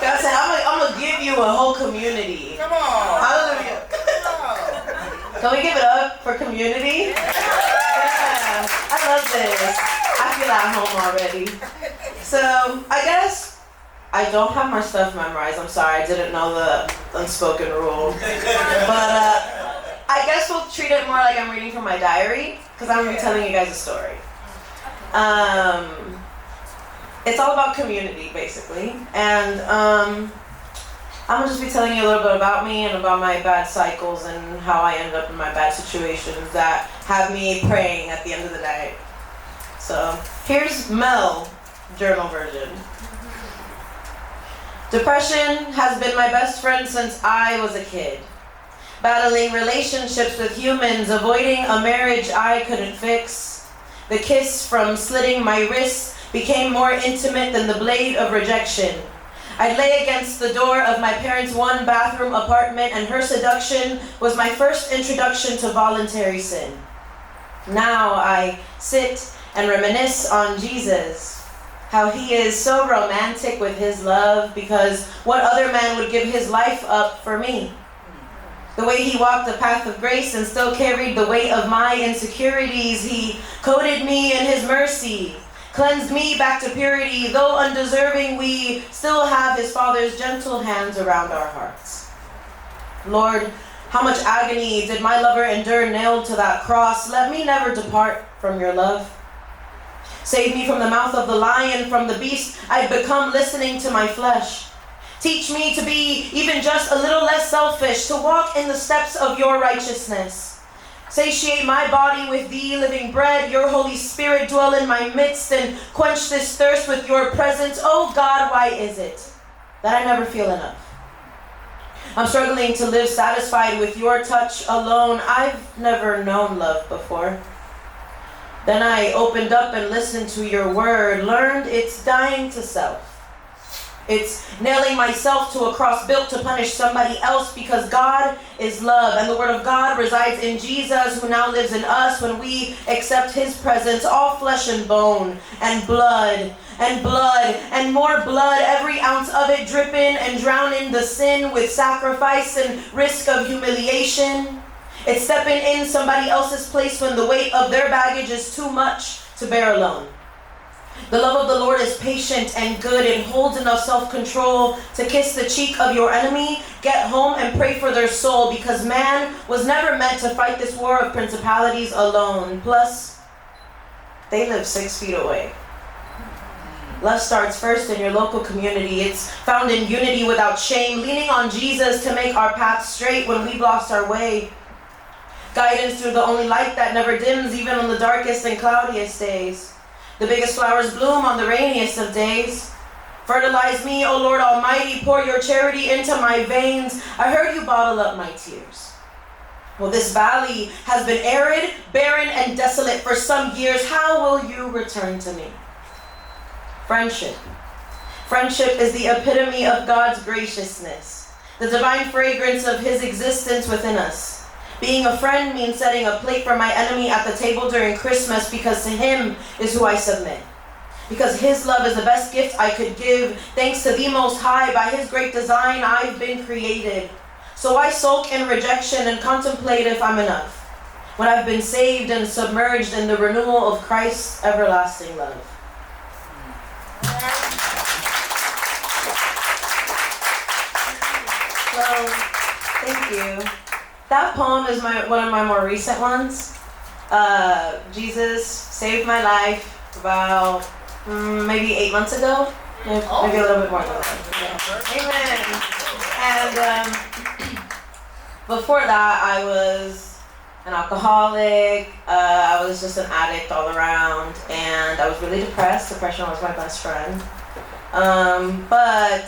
K: God said, I'm gonna give you a whole community. Come on. Hallelujah. Can we give it up for community? Yeah. I love this. I feel at home already. So I guess I don't have my stuff memorized. I'm sorry, I didn't know the unspoken rule. But I guess we'll treat it more like I'm reading from my diary, because I'm going to be telling you guys a story. It's all about community, basically. And I'm going to just be telling you a little bit about me and about my bad cycles and how I ended up in my bad situations that have me praying at the end of the day. So here's Mel, journal version. Depression has been my best friend since I was a kid. Battling relationships with humans, avoiding a marriage I couldn't fix. The kiss from slitting my wrists became more intimate than the blade of rejection. I'd lay against the door of my parents' one-bathroom apartment, and her seduction was my first introduction to voluntary sin. Now I sit and reminisce on Jesus, how he is so romantic with his love, because what other man would give his life up for me? The way he walked the path of grace and still carried the weight of my insecurities. He coated me in his mercy, cleansed me back to purity. Though undeserving, we still have his Father's gentle hands around our hearts. Lord, how much agony did my lover endure nailed to that cross? Let me never depart from your love. Save me from the mouth of the lion, from the beast I've become listening to my flesh. Teach me to be even just a little less selfish, to walk in the steps of your righteousness. Satiate my body with thee, living bread. Your Holy Spirit dwell in my midst and quench this thirst with your presence. Oh God, why is it that I never feel enough? I'm struggling to live satisfied with your touch alone. I've never known love before. Then I opened up and listened to your word, learned it's dying to self. It's nailing myself to a cross built to punish somebody else, because God is love, and the word of God resides in Jesus, who now lives in us when we accept his presence. All flesh and bone and blood and more blood, every ounce of it dripping and drowning the sin with sacrifice and risk of humiliation. It's stepping in somebody else's place when the weight of their baggage is too much to bear alone. The love of the Lord is patient and good. It holds enough self-control to kiss the cheek of your enemy, get home and pray for their soul, because man was never meant to fight this war of principalities alone. Plus, they live 6 feet away. Love starts first in your local community. It's found in unity without shame, leaning on Jesus to make our path straight when we've lost our way. Guidance through the only light that never dims, even on the darkest and cloudiest days. The biggest flowers bloom on the rainiest of days. Fertilize me, O Lord Almighty, pour your charity into my veins. I heard you bottle up my tears. Well, this valley has been arid, barren, and desolate for some years. How will you return to me? Friendship. Friendship is the epitome of God's graciousness. the divine fragrance of his existence within us. Being a friend means setting a plate for my enemy at the table during Christmas, because to him is who I submit. Because his love is the best gift I could give. Thanks to the Most High, by his great design, I've been created. So I sulk in rejection and contemplate if I'm enough, when I've been saved and submerged in the renewal of Christ's everlasting love. So, thank you. That poem is one of my more recent ones. Jesus saved my life about maybe 8 months ago. Maybe a little bit more than that. Yeah. Amen. And before that, I was an alcoholic. I was just an addict all around, and I was really depressed. Depression was my best friend. But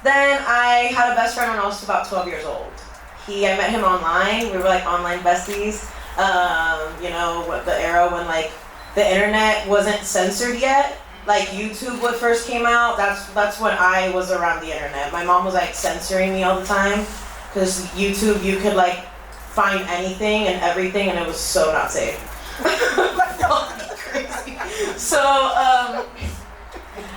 K: then I had a best friend when I was about 12 years old. I met him online. We were like online besties. You know, the era when like the internet wasn't censored yet. Like YouTube when first came out. That's when I was around the internet. My mom was like censoring me all the time, because YouTube, you could like find anything and everything, and it was so not safe. Crazy. So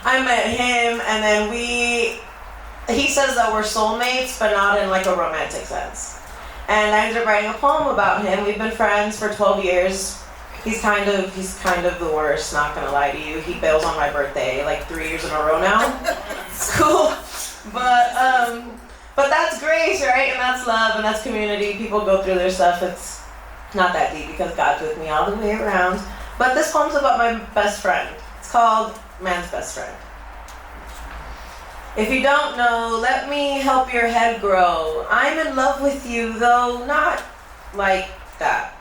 K: I met him, and then he says that we're soulmates, but not in like a romantic sense. And I ended up writing a poem about him. We've been friends for 12 years. He's kind of the worst, not gonna lie to you. He bails on my birthday like 3 years in a row now. It's cool. But that's grace, right? And that's love, and that's community. People go through their stuff. It's not that deep because God's with me all the way around. But this poem's about my best friend. It's called Man's Best Friend. If you don't know, let me help your head grow. I'm in love with you, though not like that.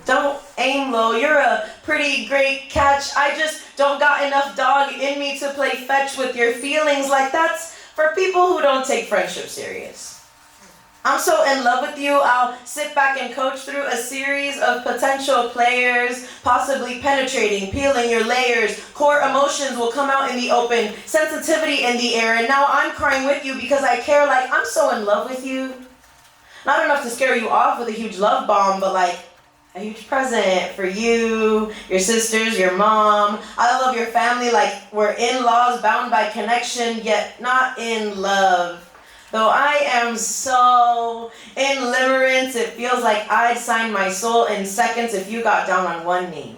K: Don't aim low, you're a pretty great catch. I just don't got enough dog in me to play fetch with your feelings. Like that's for people who don't take friendship serious. I'm so in love with you, I'll sit back and coach through a series of potential players, possibly penetrating, peeling your layers. Core emotions will come out in the open, sensitivity in the air, and now I'm crying with you because I care. Like I'm so in love with you. Not enough to scare you off with a huge love bomb, but like a huge present for you, your sisters, your mom. I love your family like we're in-laws bound by connection, yet not in love. Though I am so in limerence, it feels like I'd sign my soul in seconds if you got down on one knee.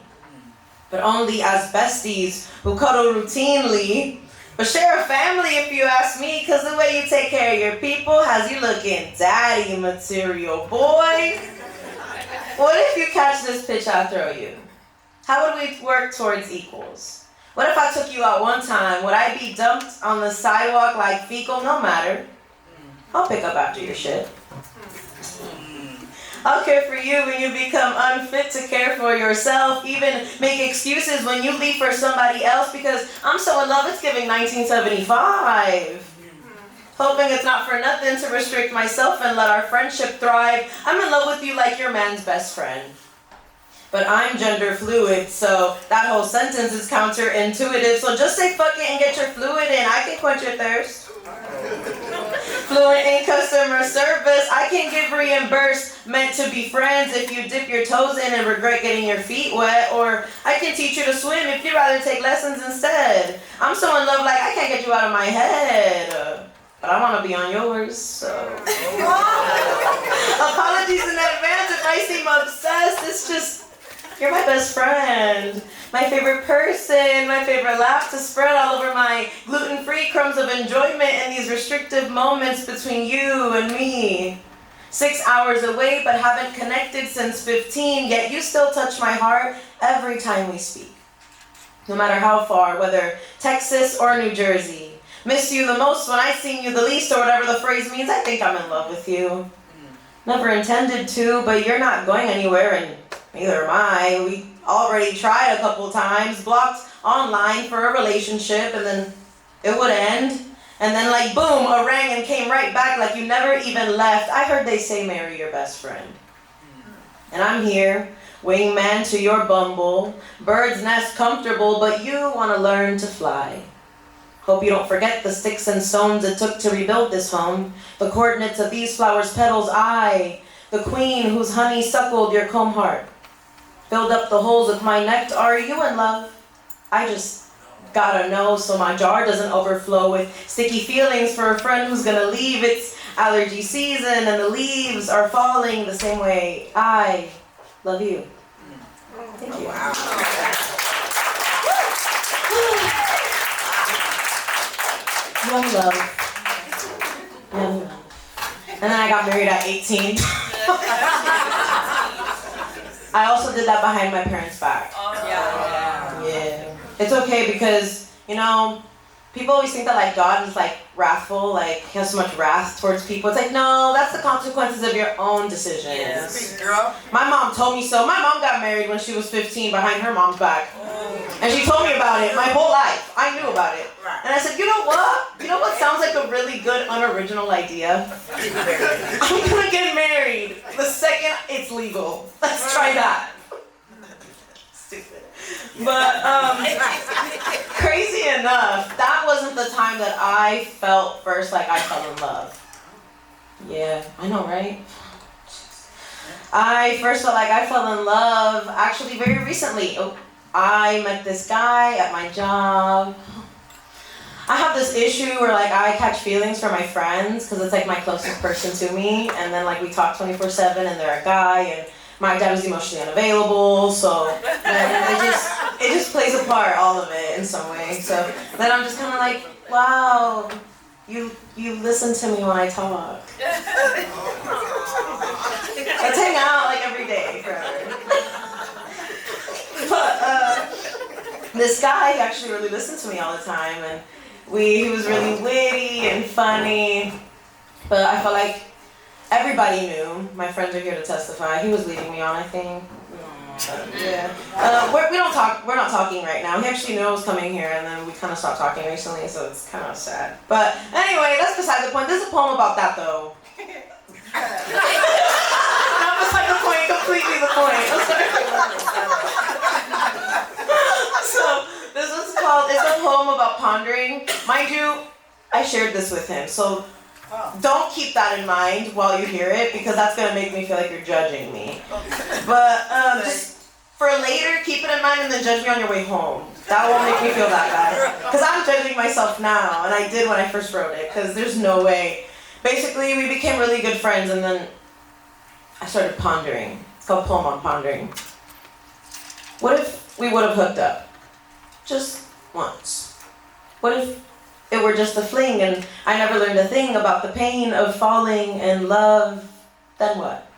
K: But only as besties who cuddle routinely, but share a family if you ask me, because the way you take care of your people has you looking daddy material, boy. What if you catch this pitch I throw you? How would we work towards equals? What if I took you out one time? Would I be dumped on the sidewalk like fecal? No matter. I'll pick up after your shit. I'll care for you when you become unfit to care for yourself. Even make excuses when you leave for somebody else because I'm so in love it's giving 1975. Hoping it's not for nothing to restrict myself and let our friendship thrive. I'm in love with you like your man's best friend. But I'm gender fluid, so that whole sentence is counterintuitive. So just say fuck it and get your fluid in. I can quench your thirst. Fluent in customer service. I can give reimbursed. Meant to be friends if you dip your toes in and regret getting your feet wet. Or I can teach you to swim if you'd rather take lessons instead. I'm so in love like I can't get you out of my head. But I want to be on yours, so. Apologies in advance if I seem obsessed. It's just, you're my best friend. My favorite person, my favorite laugh to spread all over my gluten-free crumbs of enjoyment in these restrictive moments between you and me. 6 hours away, but haven't connected since 15, yet you still touch my heart every time we speak. No matter how far, whether Texas or New Jersey. Miss you the most when I sing you the least, or whatever the phrase means. I think I'm in love with you. Never intended to, but you're not going anywhere, and neither am I. We already tried a couple times, blocked online for a relationship, and then it would end. And then like boom, a rang and came right back like you never even left. I heard they say marry your best friend. And I'm here, wingman to your bumble, bird's nest comfortable, but you want to learn to fly. Hope you don't forget the sticks and stones it took to rebuild this home. The coordinates of these flowers' petals, I, the queen whose honey suckled your comb heart, filled up the holes with my nectar. Are you in love? I just gotta know so my jar doesn't overflow with sticky feelings for a friend who's gonna leave. It's allergy season and the leaves are falling the same way. I love you. Thank you. Wow. Young love. Young love. And then I got married at 18. I also did that behind my parents' back. Yeah. It's okay because, you know, people always think that like God is like wrathful, like he has so much wrath towards people. It's like, no, that's the consequences of your own decisions.
C: Yes. Girl.
K: My mom told me so. My mom got married when she was 15 behind her mom's back. And she told me about it my whole life. I knew about it. And I said, you know what? You know what sounds like a really good unoriginal idea? I'm gonna get married the second it's legal. Let's try that. Stupid. But crazy enough, that wasn't the time that I felt first like I fell in love. Yeah, I know, right? I first felt like I fell in love actually very recently. I met this guy at my job. I have this issue where like I catch feelings for my friends because it's like my closest person to me, and then like we talk 24/7 and they're a guy, and my dad was emotionally unavailable, so then it just plays a part, all of it in some way. So then I'm just kind of like, wow, you listen to me when I talk. Let's hang out like every day forever. But this guy actually really listened to me all the time, and he was really witty and funny, but I felt like everybody knew. My friends are here to testify. He was leading me on, I think. Yeah. We're not talking right now. He actually knew I was coming here, and then we kind of stopped talking recently, so it's kind of sad. But anyway, that's beside the point. There's a poem about that, though. Not beside the point, completely the point. I'm sorry. So this is called, it's a poem about pondering. Mind you, I shared this with him, so don't keep that in mind while you hear it, because that's going to make me feel like you're judging me. But just for later, keep it in mind and then judge me on your way home. That won't make me feel that bad. Because I'm judging myself now, and I did when I first wrote it, because there's no way. Basically, we became really good friends, and then I started pondering. It's called Poem on Pondering. What if we would have hooked up? Just once. What if it were just a fling and I never learned a thing about the pain of falling in love? Then what?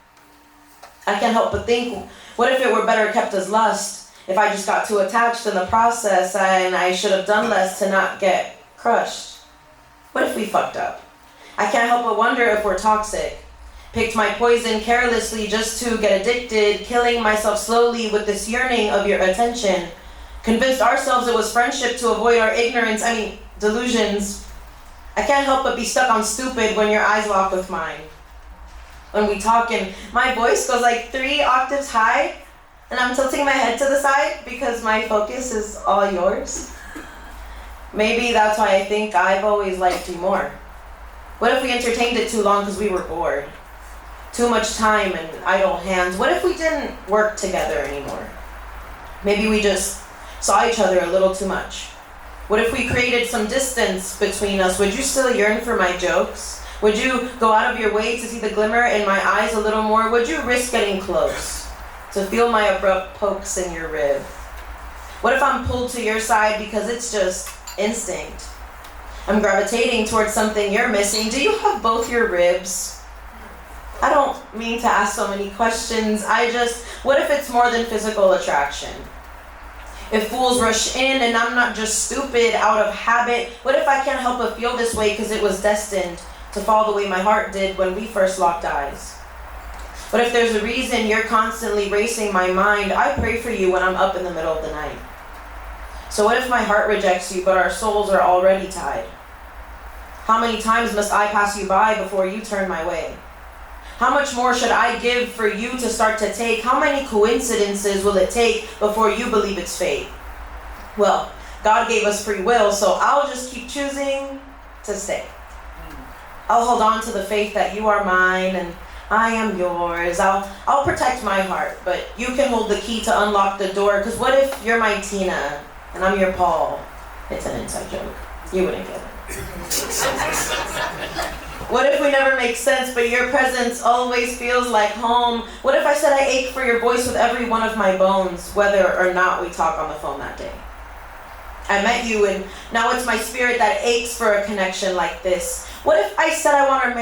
K: I can't help but think, what if it were better kept as lust? If I just got too attached in the process and I should have done less to not get crushed? What if we fucked up? I can't help but wonder if we're toxic. Picked my poison carelessly just to get addicted, killing myself slowly with this yearning of your attention. Convinced ourselves it was friendship to avoid our ignorance, delusions. I can't help but be stuck on stupid when your eyes lock with mine. When we talk and my voice goes like 3 octaves high, and I'm tilting my head to the side because my focus is all yours. Maybe that's why I think I've always liked you more. What if we entertained it too long because we were bored? Too much time and idle hands. What if we didn't work together anymore? Maybe we just saw each other a little too much. What if we created some distance between us? Would you still yearn for my jokes? Would you go out of your way to see the glimmer in my eyes a little more? Would you risk getting close to feel my abrupt pokes in your rib? What if I'm pulled to your side because it's just instinct? I'm gravitating towards something you're missing. Do you have both your ribs? I don't mean to ask so many questions. What if it's more than physical attraction? If fools rush in and I'm not just stupid out of habit, what if I can't help but feel this way because it was destined to fall the way my heart did when we first locked eyes? What if there's a reason you're constantly racing my mind? I pray for you when I'm up in the middle of the night. So what if my heart rejects you but our souls are already tied? How many times must I pass you by before you turn my way? How much more should I give for you to start to take? How many coincidences will it take before you believe it's fate? Well, God gave us free will, so I'll just keep choosing to stay. I'll hold on to the faith that you are mine and I am yours. I'll protect my heart, but you can hold the key to unlock the door, because what if you're my Tina and I'm your Paul? It's an inside joke. You wouldn't get it. What if we never make sense, but your presence always feels like home? What if I said I ache for your voice with every one of my bones, whether or not we talk on the phone that day? I met you and now it's my spirit that aches for a connection like this. What if I said I want our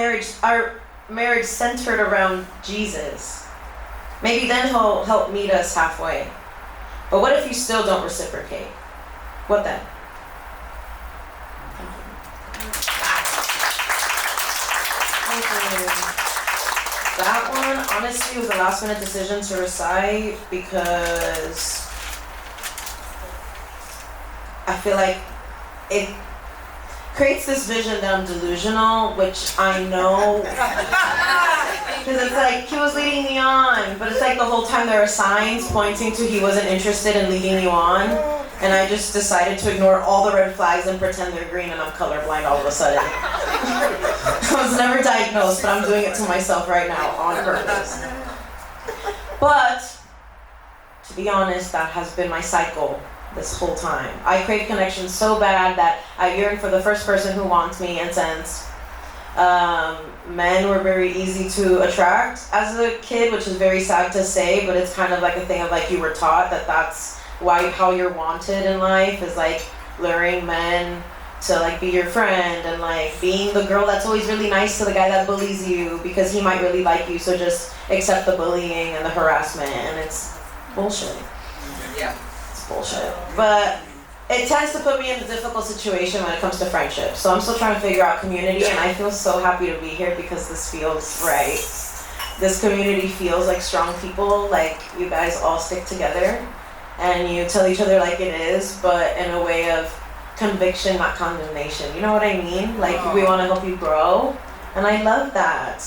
K: marriage centered around Jesus? Maybe then he'll help meet us halfway. But what if you still don't reciprocate? What then? That one, honestly, was a last minute decision to recite because I feel like it creates this vision that I'm delusional, which I know, because it's like he was leading me on, but it's like the whole time there are signs pointing to he wasn't interested in leading you on, and I just decided to ignore all the red flags and pretend they're green and I'm colorblind all of a sudden. I was never diagnosed, but I'm doing it to myself right now on purpose. But, to be honest, that has been my cycle this whole time. I crave connection so bad that I yearn for the first person who wants me, and since men were very easy to attract as a kid, which is very sad to say, but it's kind of like a thing of like you were taught that that's why how you're wanted in life is like luring men to like be your friend and like being the girl that's always really nice to the guy that bullies you because he might really like you, so just accept the bullying and the harassment, and it's bullshit.
C: Yeah.
K: It's bullshit. But it tends to put me in a difficult situation when it comes to friendship. So I'm still trying to figure out community, and I feel so happy to be here because this feels right. This community feels like strong people, like you guys all stick together and you tell each other like it is, but in a way of conviction, not condemnation. You know what I mean? Like we want to help you grow, and I love that.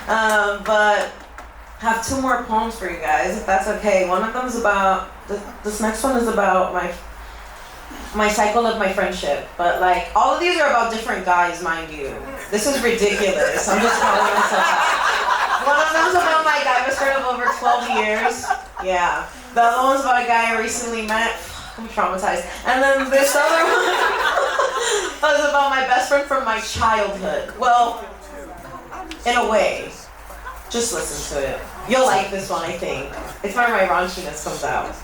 K: But I have two more poems for you guys, if that's okay. One of them is about, this next one is about my cycle of my friendship, but like all of these are about different guys, mind you. This is ridiculous. I'm just calling myself out. One of them is about my guy best friend of over 12 years. Yeah. The other one's about a guy I recently met. I'm traumatized. And then this other one was about my best friend from my childhood. Well, in a way. Just listen to it. You'll like this one, I think. It's where my raunchiness comes out.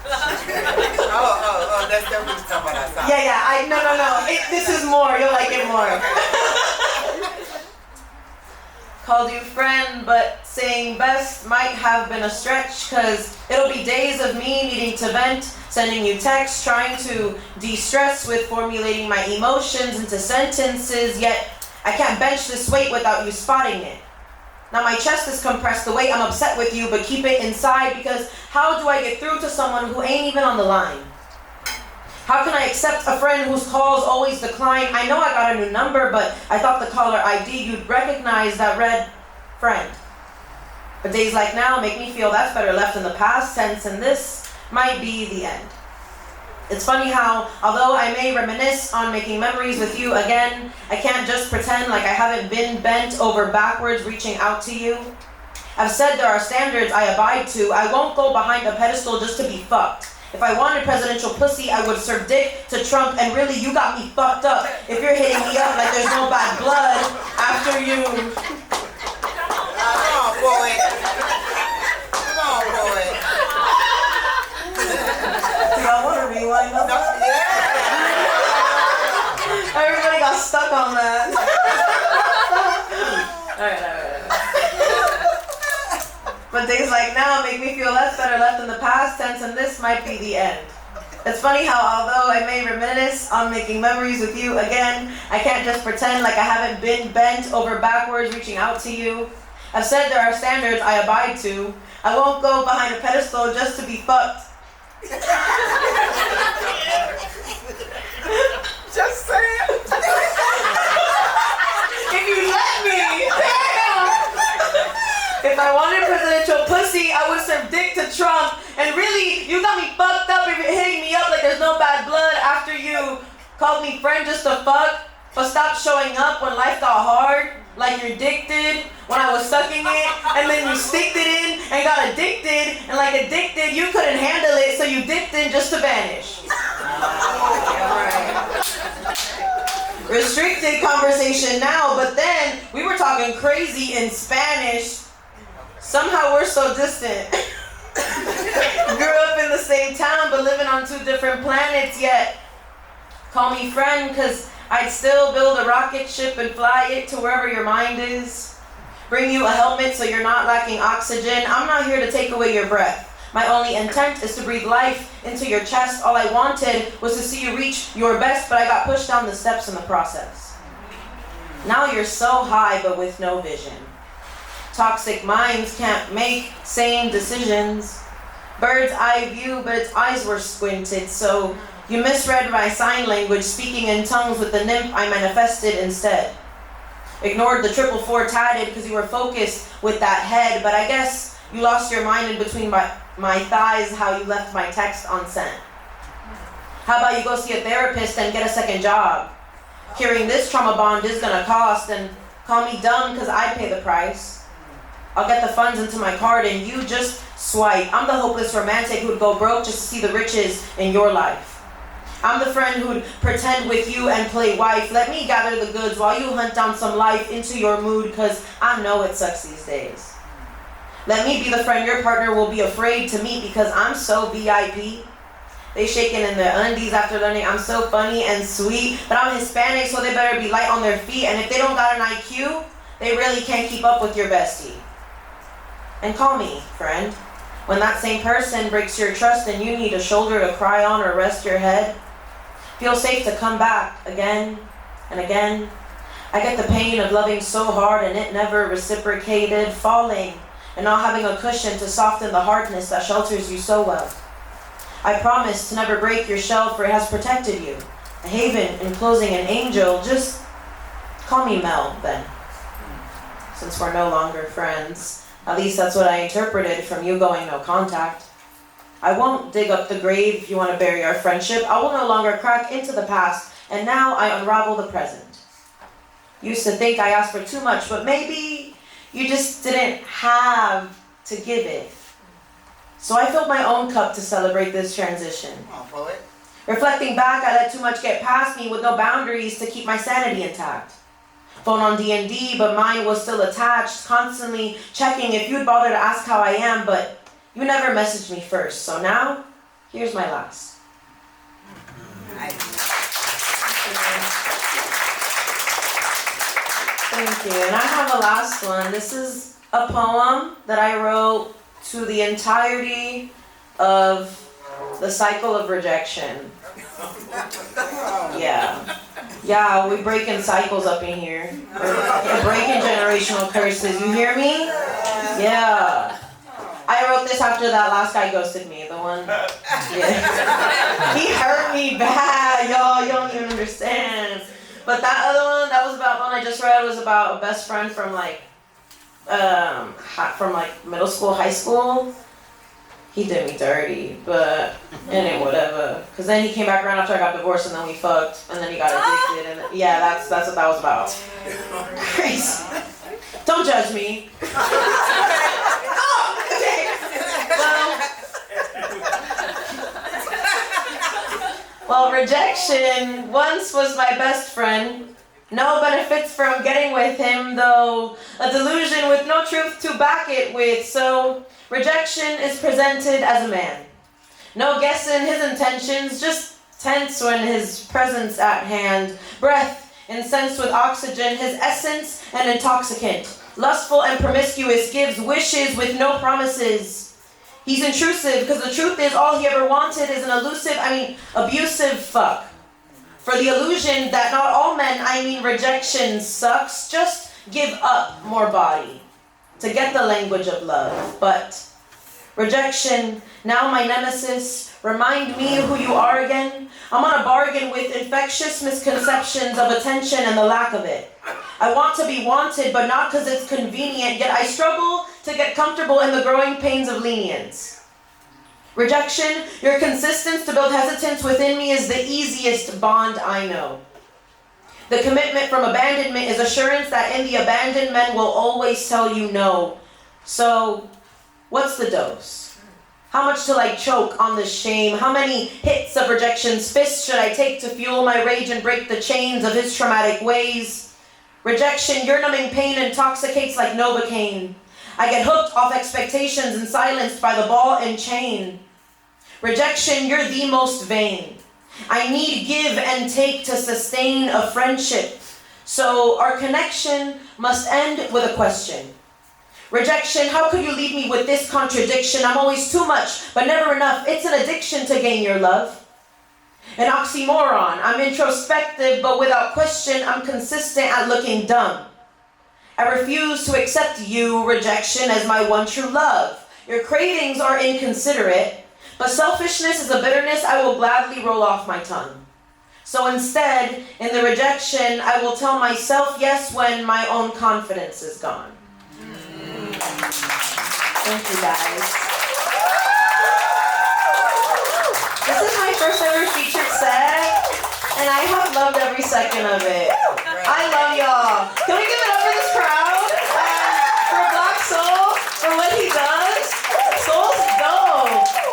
C: Oh, that's definitely stuff I saw.
K: Yeah, no. This is more. You'll like it more. Called you friend, but saying best might have been a stretch, cause it'll be days of me needing to vent, sending you texts, trying to de-stress with formulating my emotions into sentences, yet I can't bench this weight without you spotting it. Now my chest is compressed the way I'm upset with you, but keep it inside, because how do I get through to someone who ain't even on the line? How can I accept a friend whose calls always decline? I know I got a new number, but I thought the caller ID you'd recognize that read friend. But days like now make me feel that's better left in the past tense, and this might be the end. It's funny how, although I may reminisce on making memories with you again, I can't just pretend like I haven't been bent over backwards reaching out to you. I've said there are standards I abide to. I won't go behind a pedestal just to be fucked. If I wanted presidential pussy, I would serve dick to Trump, and really, you got me fucked up. If you're hitting me up like there's no bad blood after you.
C: Come on, boy. Come on, boy.
K: Y'all want to rewind up?
C: Yeah.
K: Everybody got stuck on that. Alright. But days like now make me feel that's better left in the past tense, and this might be the end. It's funny how, although I may reminisce on making memories with you again, I can't just pretend like I haven't been bent over backwards reaching out to you. I've said there are standards I abide to. I won't go behind a pedestal just to be fucked.
C: Just say it.
K: If you let me. Damn. If I wanted presidential pussy, I would serve dick to Trump. And really, you got me fucked up if you're hitting me up like there's no bad blood after you. Called me friend just to fuck, but stopped showing up when life got hard. Like you're addicted when I was sucking it, and then you sticked it in and got addicted, and like addicted, you couldn't handle it, so you dipped in just to vanish. Restricted conversation now, but then we were talking crazy in Spanish. Somehow we're so distant. Grew up in the same town, but living on 2 different planets, yet call me friend, cause I'd still build a rocket ship and fly it to wherever your mind is. Bring you a helmet so you're not lacking oxygen. I'm not here to take away your breath. My only intent is to breathe life into your chest. All I wanted was to see you reach your best, but I got pushed down the steps in the process. Now you're so high, but with no vision. Toxic minds can't make sane decisions. Bird's eye view, but its eyes were squinted, so you misread my sign language, speaking in tongues with the nymph I manifested instead. Ignored the 444 tatted because you were focused with that head, but I guess you lost your mind in between my thighs, how you left my text unsent. How about you go see a therapist and get a second job? Curing this trauma bond is gonna cost, and call me dumb because I pay the price. I'll get the funds into my card and you just swipe. I'm the hopeless romantic who'd go broke just to see the riches in your life. I'm the friend who'd pretend with you and play wife. Let me gather the goods while you hunt down some life into your mood, cause I know it sucks these days. Let me be the friend your partner will be afraid to meet because I'm so VIP. They shaking in their undies after learning I'm so funny and sweet, but I'm Hispanic, so they better be light on their feet, and if they don't got an IQ, they really can't keep up with your bestie. And call me, friend, when that same person breaks your trust and you need a shoulder to cry on or rest your head. Feel safe to come back again and again. I get the pain of loving so hard and it never reciprocated, falling and not having a cushion to soften the hardness that shelters you so well. I promise to never break your shell, for it has protected you. A haven enclosing an angel. Just call me Mel then, since we're no longer friends. At least that's what I interpreted from you going no contact. I won't dig up the grave if you want to bury our friendship. I will no longer crack into the past, and now I unravel the present. Used to think I asked for too much, but maybe you just didn't have to give it. So I filled my own cup to celebrate this transition.
C: Come on, poet.
K: Reflecting back, I let too much get past me with no boundaries to keep my sanity intact. Phone on D&D, but mine was still attached, constantly checking if you'd bother to ask how I am, but you never messaged me first, so now, here's my last. Thank you, and I have a last one. This is a poem that I wrote to the entirety of the cycle of rejection. Yeah, we breaking cycles up in here. We're breaking generational curses, you hear me? Yeah. I wrote this after that last guy ghosted me, the one. Yeah. He hurt me bad, y'all. You don't even understand. But that other one, that was about one I just read, was about a best friend from middle school, high school. He did me dirty, but it ain't whatever. Cause then he came back around after I got divorced, and then we fucked, and then he got addicted, and yeah, that's what that was about. Crazy. Don't judge me. Oh, okay. Well, rejection once was my best friend. No benefits from getting with him, though a delusion with no truth to back it with. So rejection is presented as a man. No guessing his intentions, just tense when his presence at hand. Breath incensed with oxygen, his essence an intoxicant. Lustful and promiscuous, gives wishes with no promises. He's intrusive because the truth is all he ever wanted is an abusive fuck. For the illusion that not all men, rejection sucks, just give up more body to get the language of love. But rejection, now my nemesis, remind me who you are again. I'm on a bargain with infectious misconceptions of attention and the lack of it. I want to be wanted, but not because it's convenient, yet I struggle to get comfortable in the growing pains of lenience. Rejection, your consistence to build hesitance within me is the easiest bond I know. The commitment from abandonment is assurance that in the abandonment will always tell you no. So, what's the dose? How much till I choke on the shame? How many hits of rejection's fist should I take to fuel my rage and break the chains of his traumatic ways? Rejection, your numbing pain intoxicates like Novocaine. I get hooked off expectations and silenced by the ball and chain. Rejection, you're the most vain. I need give and take to sustain a friendship. So our connection must end with a question. Rejection, how could you leave me with this contradiction? I'm always too much, but never enough. It's an addiction to gain your love. An oxymoron. I'm introspective, but without question, I'm consistent at looking dumb. I refuse to accept you, rejection, as my one true love. Your cravings are inconsiderate, but selfishness is a bitterness I will gladly roll off my tongue. So instead, in the rejection, I will tell myself yes when my own confidence is gone. Thank you, guys. This is my first ever featured set, and I have loved every second of it. I love y'all. Can we give it up for this crowd? For Black Soul, for what he does? Soul's dope.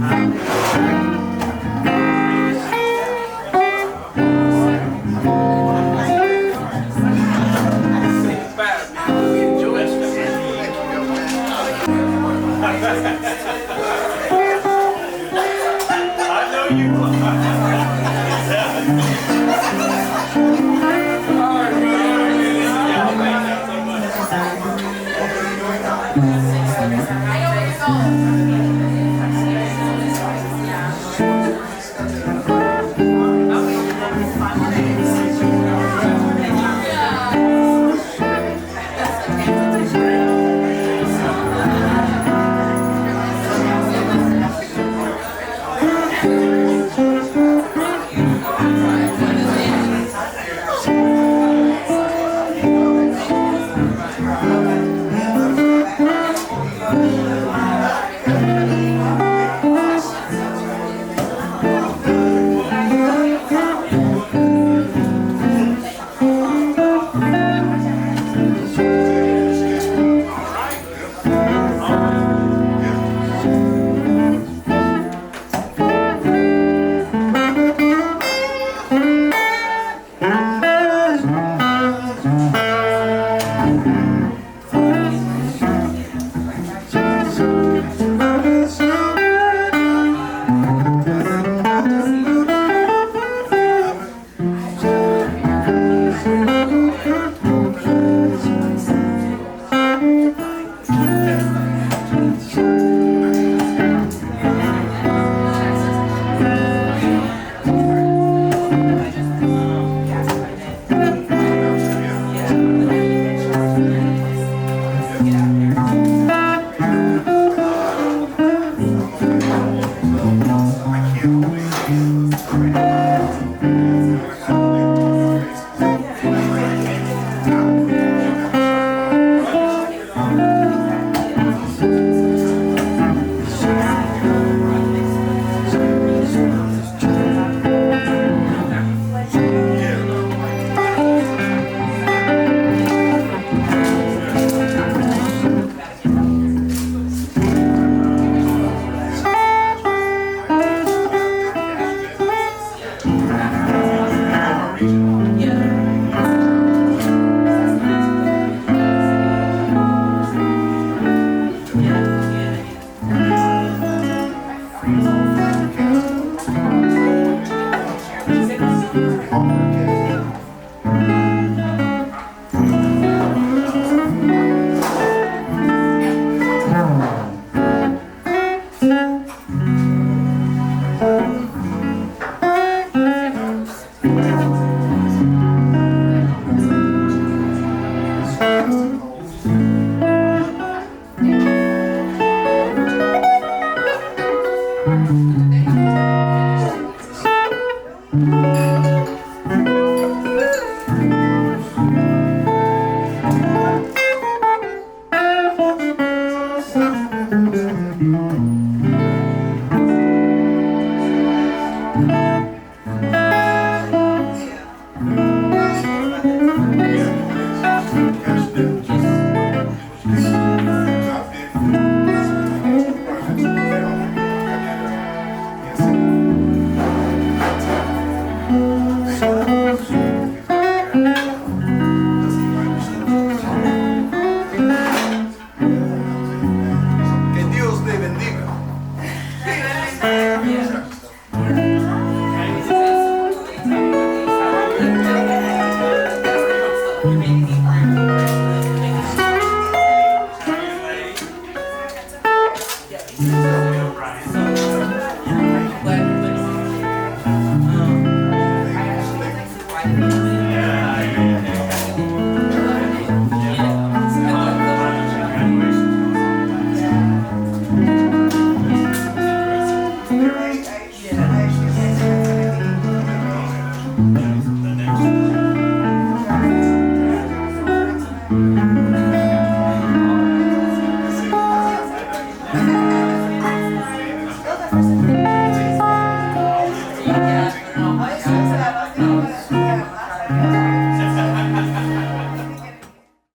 C: Yeah.